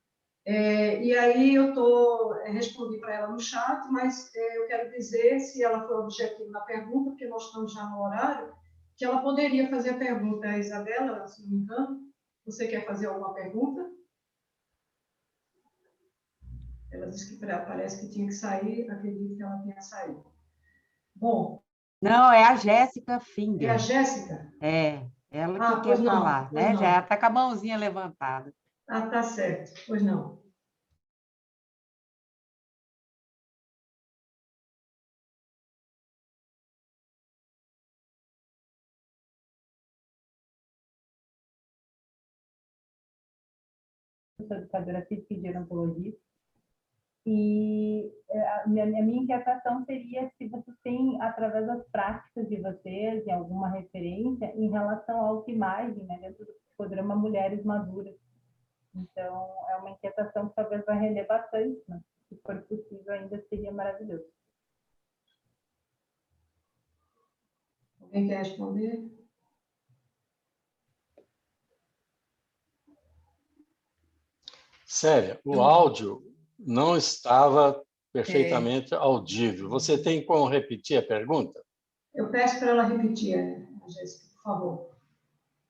E aí eu respondi para ela no chat, mas eu quero dizer, se ela foi objetiva na pergunta, porque nós estamos já no horário, que ela poderia fazer a pergunta. A Isabela, se não me engano, você quer fazer alguma pergunta? Ela disse que parece que tinha que sair, acredito que ela tenha saído. Bom. Não, é a Jéssica Finger. É a Jéssica? É, ela que quer falar, né? Já está com a mãozinha levantada. Ah, tá certo. Pois não. Sou educadora física e gerontologista. E a minha inquietação seria se vocês têm, através das práticas de vocês, alguma referência em relação à autoimagem, né, dentro do psicodrama Mulheres Maduras. Então, é uma inquietação que talvez vai render bastante, né? Se for possível, ainda seria maravilhoso. Alguém quer responder? Célia, o áudio não estava perfeitamente audível. Você tem como repetir a pergunta? Eu peço para ela repetir, Jéssica, por favor.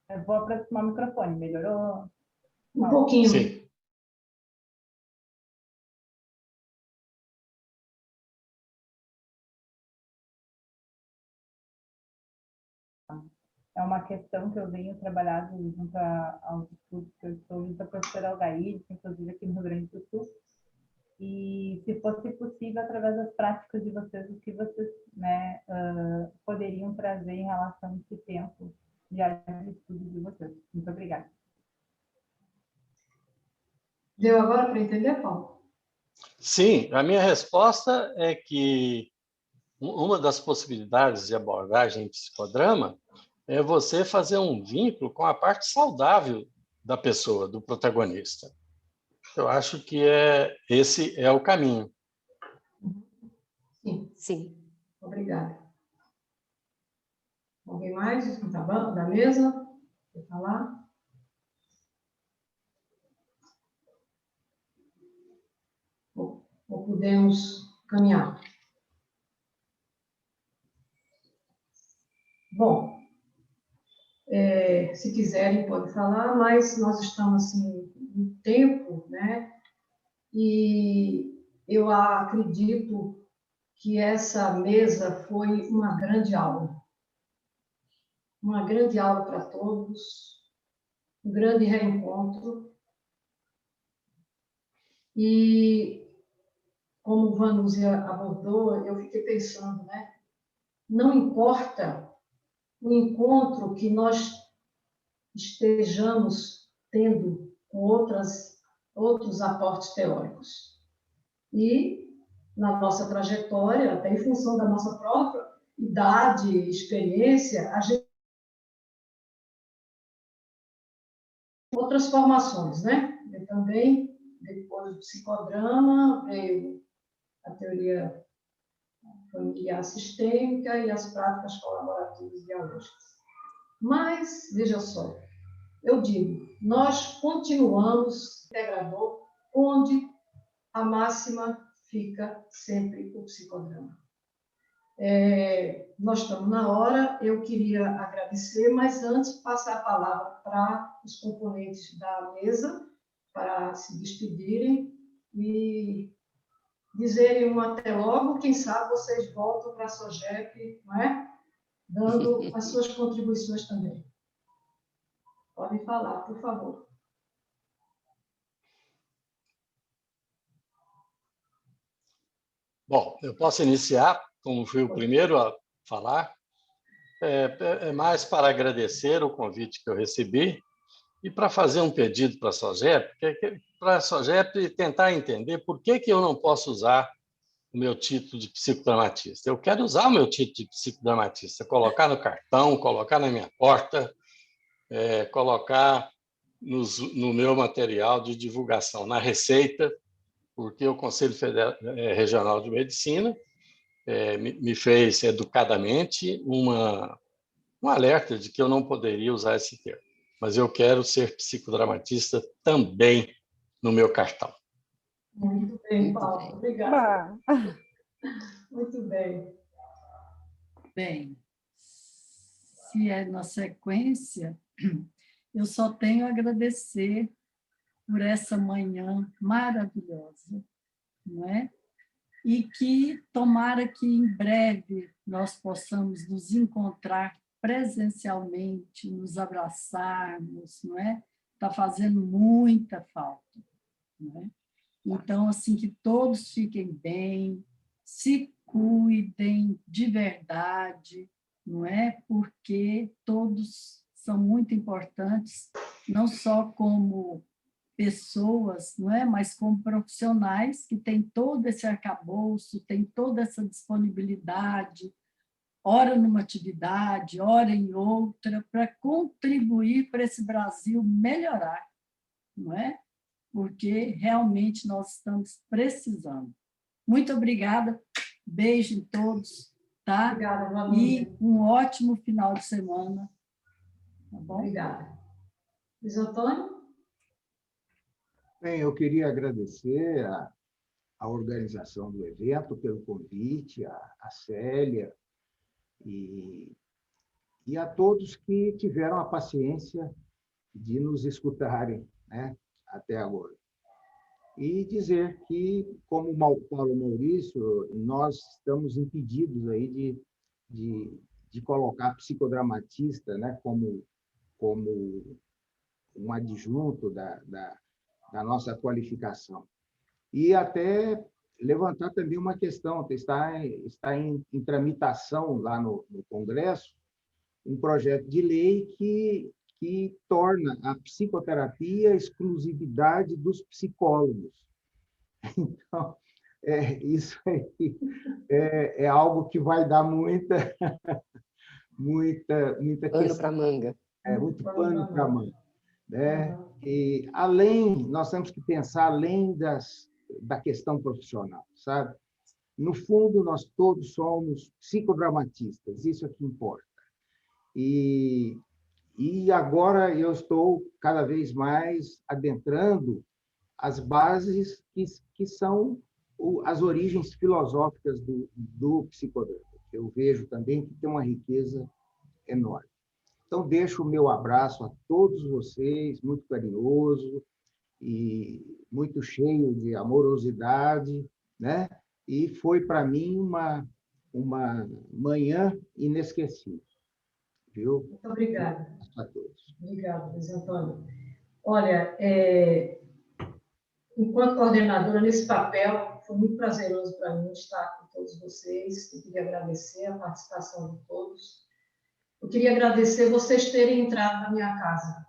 Eu vou aproximar o microfone. Melhorou? Um pouquinho. Sim. É uma questão que eu venho trabalhando junto aos estudos que eu estou junto à professora Algaíde, inclusive aqui no Rio Grande do Sul. E, se fosse possível, através das práticas de vocês, o que vocês, né, poderiam trazer em relação a esse tempo de área de estudo de vocês. Muito obrigada. Deu agora para entender, Paulo? Sim, a minha resposta é que uma das possibilidades de abordagem em psicodrama é você fazer um vínculo com a parte saudável da pessoa, do protagonista. Eu acho que esse é o caminho. Sim. Sim. Obrigada. Alguém mais da mesa? Quer falar? Ou podemos caminhar? Bom, se quiserem, podem falar, mas nós estamos assim, no tempo, né? E eu acredito que essa mesa foi uma grande aula. Uma grande aula para todos, um grande reencontro. E, como Vanúzia abordou, eu fiquei pensando, né? Não importa o encontro que nós estejamos tendo com outros aportes teóricos. E, na nossa trajetória, até em função da nossa própria idade e experiência, a gente outras formações, né? Eu também, depois do psicodrama, veio a teoria familiar sistêmica e as práticas colaborativas dialógicas. Mas, veja só, eu digo, nós continuamos integrador, onde a máxima fica sempre o psicodrama. Nós estamos na hora, eu queria agradecer, mas antes passar a palavra para os componentes da mesa, para se despedirem e dizerem um até logo, quem sabe vocês voltam para a SOGEP, não é? Dando as suas contribuições também. Podem falar, por favor. Bom, eu posso iniciar, como fui o primeiro a falar. É mais para agradecer o convite que eu recebi e para fazer um pedido para a SOGEP, para a SOGEP tentar entender por que eu não posso usar o meu título de psicodramatista. Eu quero usar o meu título de psicodramatista, colocar no cartão, colocar na minha porta, colocar no meu material de divulgação, na receita, porque o Conselho Regional de Medicina me fez educadamente um alerta de que eu não poderia usar esse termo. Mas eu quero ser psicodramatista também no meu cartão. Muito bem, Paulo. Obrigada. Muito bem. Bem, se é na sequência, eu só tenho a agradecer por essa manhã maravilhosa, não é? E que tomara que em breve nós possamos nos encontrar presencialmente, nos abraçarmos, não é? Está fazendo muita falta, não é? Então, assim, que todos fiquem bem, se cuidem de verdade, não é? Porque todos são muito importantes, não só como pessoas, não é? Mas como profissionais que têm todo esse arcabouço, têm toda essa disponibilidade, ora numa atividade, ora em outra, para contribuir para esse Brasil melhorar, não é? Porque realmente nós estamos precisando. Muito obrigada, beijo em todos, tá? Obrigada, Vanúzia. E um ótimo final de semana. Tá bom? Obrigada. Luiz Antônio? Bem, eu queria agradecer a organização do evento pelo convite, a Célia, e e a todos que tiveram a paciência de nos escutarem, né, até agora. E dizer que, como o Paulo Maurício, nós estamos impedidos aí de colocar psicodramatista, né, como um adjunto da nossa qualificação. E até levantar também uma questão, está em tramitação lá no Congresso um projeto de lei que torna a psicoterapia exclusividade dos psicólogos. Então, isso aí é algo que vai dar muita pano para manga. Muito pano para manga, né? E nós temos que pensar além da questão profissional, sabe? No fundo, nós todos somos psicodramatistas, isso é que importa. E agora eu estou cada vez mais adentrando as bases que são as origens filosóficas do psicodrama. Eu vejo também que tem uma riqueza enorme. Então, deixo o meu abraço a todos vocês, muito carinhoso e muito cheio de amorosidade, né? E foi, para mim, uma manhã inesquecível. Viu? Muito obrigada. A todos. Obrigada, Luiz Antônio. Olha, enquanto coordenadora nesse papel, foi muito prazeroso para mim estar com todos vocês. Eu queria agradecer a participação de todos. Eu queria agradecer vocês terem entrado na minha casa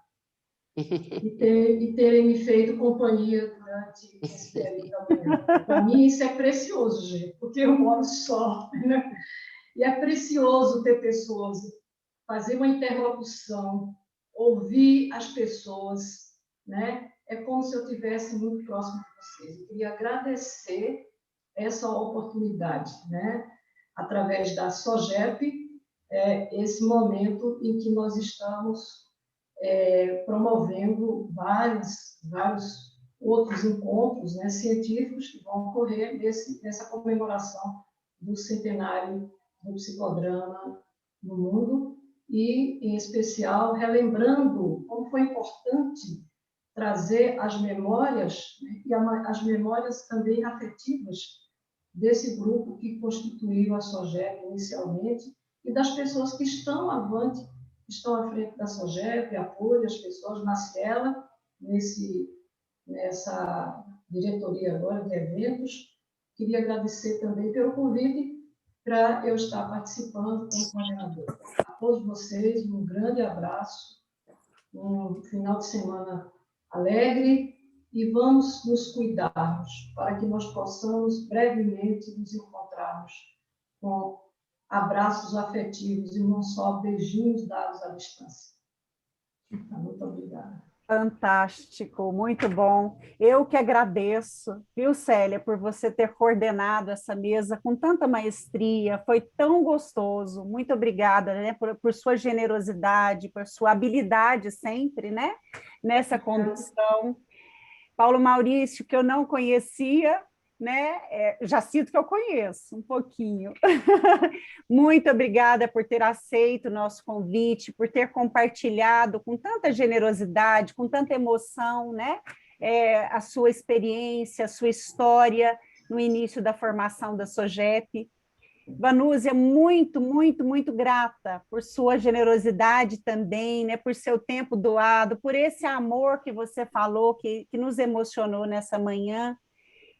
e terem me feito companhia durante esse período da manhã. Para mim, isso é precioso, gente, porque eu moro só, né? E é precioso ter pessoas, fazer uma interlocução, ouvir as pessoas, né? É como se eu estivesse muito próximo de vocês. Eu queria agradecer essa oportunidade, né? Através da SOGEP, esse momento em que nós estamos promovendo vários outros encontros, né, científicos que vão ocorrer nessa comemoração do centenário do psicodrama no mundo e, em especial, relembrando como foi importante trazer as memórias, né, e as memórias também afetivas desse grupo que constituiu a SOGEP inicialmente e das pessoas que estão à frente da SOGEP, apoio as pessoas, Marcela, nessa diretoria agora de eventos. Queria agradecer também pelo convite para eu estar participando como coordenadora. A todos vocês, um grande abraço, um final de semana alegre e vamos nos cuidarmos para que nós possamos brevemente nos encontrarmos com abraços afetivos e não só beijinhos dados à distância. Muito obrigada. Fantástico, muito bom. Eu que agradeço, viu, Célia, por você ter coordenado essa mesa com tanta maestria, foi tão gostoso. Muito obrigada, né, por sua generosidade, por sua habilidade sempre, né, nessa condução. Paulo Maurício, que eu não conhecia, né? Já sinto que eu conheço um pouquinho. Muito obrigada por ter aceito o nosso convite, por ter compartilhado com tanta generosidade, com tanta emoção, né? A sua experiência, a sua história no início da formação da SOGEP. Vanúzia, muito, muito, muito grata por sua generosidade também, né, por seu tempo doado, por esse amor que você falou, que nos emocionou nessa manhã.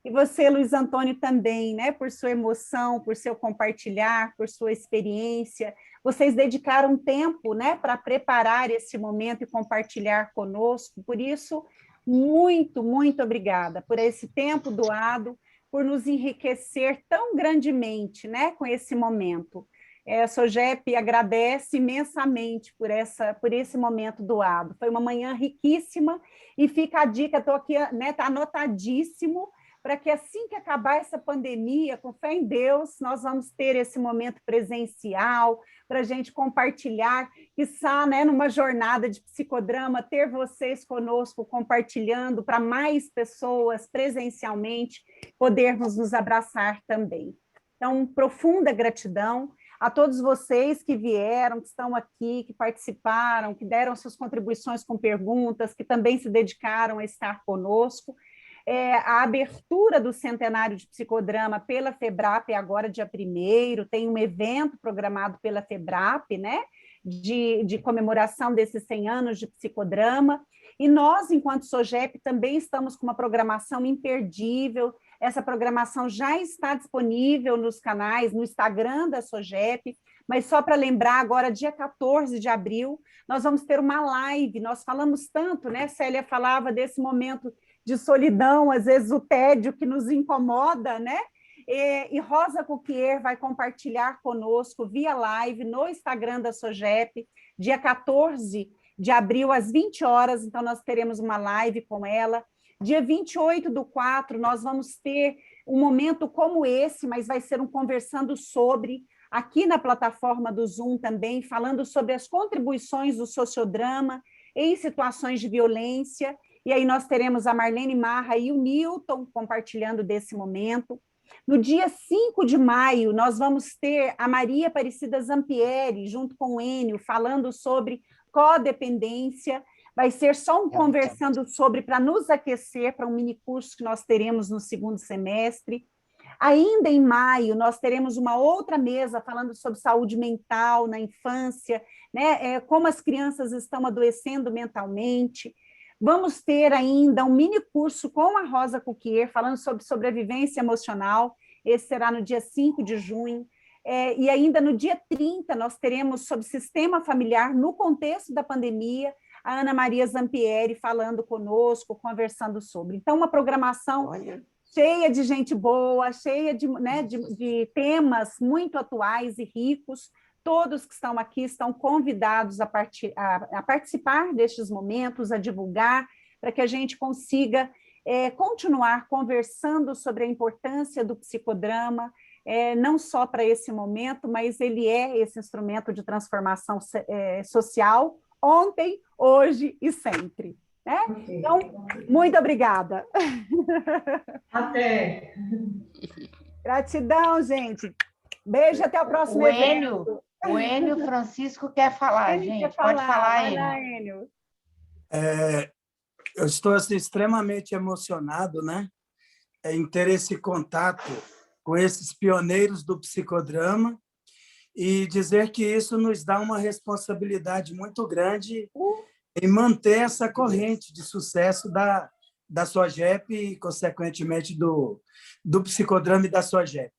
E você, Luiz Antônio, também, né, por sua emoção, por seu compartilhar, por sua experiência. Vocês dedicaram tempo, né, para preparar esse momento e compartilhar conosco. Por isso, muito, muito obrigada por esse tempo doado, por nos enriquecer tão grandemente, né, com esse momento. A SOGEP agradece imensamente por esse momento doado. Foi uma manhã riquíssima e fica a dica, estou aqui, né, está anotadíssimo, para que assim que acabar essa pandemia, com fé em Deus, nós vamos ter esse momento presencial, para a gente compartilhar, quiçá, né, numa jornada de psicodrama, ter vocês conosco compartilhando para mais pessoas presencialmente, podermos nos abraçar também. Então, profunda gratidão a todos vocês que vieram, que estão aqui, que participaram, que deram suas contribuições com perguntas, que também se dedicaram a estar conosco. A abertura do Centenário de Psicodrama pela FEBRAP agora, dia 1º, tem um evento programado pela FEBRAP, né, de comemoração desses 100 anos de psicodrama, e nós, enquanto SOGEP, também estamos com uma programação imperdível. Essa programação já está disponível nos canais, no Instagram da SOGEP, mas só para lembrar, agora, dia 14 de abril, nós vamos ter uma live. Nós falamos tanto, né? Célia falava desse momento de solidão, às vezes o tédio que nos incomoda, né? E Rosa Cuquier vai compartilhar conosco via live no Instagram da SOGEP, dia 14 de abril, às 20 horas, então nós teremos uma live com ela. Dia 28/4, nós vamos ter um momento como esse, mas vai ser um conversando sobre, aqui na plataforma do Zoom também, falando sobre as contribuições do sociodrama em situações de violência, e aí nós teremos a Marlene Marra e o Newton compartilhando desse momento. No dia 5 de maio, nós vamos ter a Maria Aparecida Zampieri, junto com o Enio, falando sobre codependência. Vai ser só um conversando sobre, para nos aquecer, para um mini curso que nós teremos no 2º semestre. Ainda em maio, nós teremos uma outra mesa falando sobre saúde mental na infância, né? Como as crianças estão adoecendo mentalmente. Vamos ter ainda um mini curso com a Rosa Cuquier, falando sobre sobrevivência emocional. Esse será no dia 5 de junho. E ainda no dia 30, nós teremos sobre sistema familiar no contexto da pandemia, a Ana Maria Zampieri falando conosco, conversando sobre. Então, uma programação cheia de gente boa, cheia de temas muito atuais e ricos. Todos que estão aqui estão convidados a participar destes momentos, a divulgar, para que a gente consiga continuar conversando sobre a importância do psicodrama, não só para esse momento, mas ele é esse instrumento de transformação social, ontem, hoje e sempre. Né? Okay. Então, muito obrigada. Até. Gratidão, gente. Beijo, até o próximo evento. O Enio Francisco quer falar, gente. Pode falar, Enio. Eu estou assim, extremamente emocionado, né, em ter esse contato com esses pioneiros do psicodrama e dizer que isso nos dá uma responsabilidade muito grande em manter essa corrente de sucesso da SOGEP e, consequentemente, do psicodrama e da SOGEP.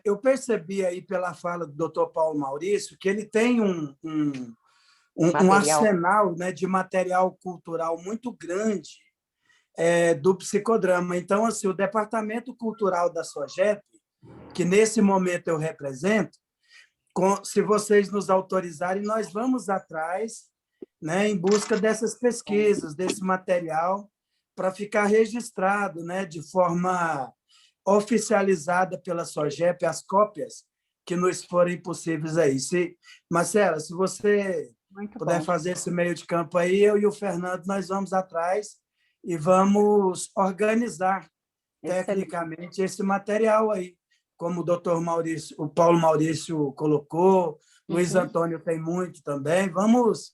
Eu percebi aí pela fala do Dr. Paulo Maurício que ele tem um arsenal, né, de material cultural muito grande do psicodrama. Então, assim, o Departamento Cultural da SOGEP, que nesse momento eu represento, se vocês nos autorizarem, nós vamos atrás, né, em busca dessas pesquisas, desse material, para ficar registrado, né, de forma oficializada pela SOGEP, as cópias que nos forem possíveis aí. Marcela, se você puder fazer esse meio de campo aí, eu e o Fernando, nós vamos atrás e vamos organizar tecnicamente esse material aí, como o Dr. Maurício, o Paulo Maurício colocou, Luiz Antônio tem muito também. Vamos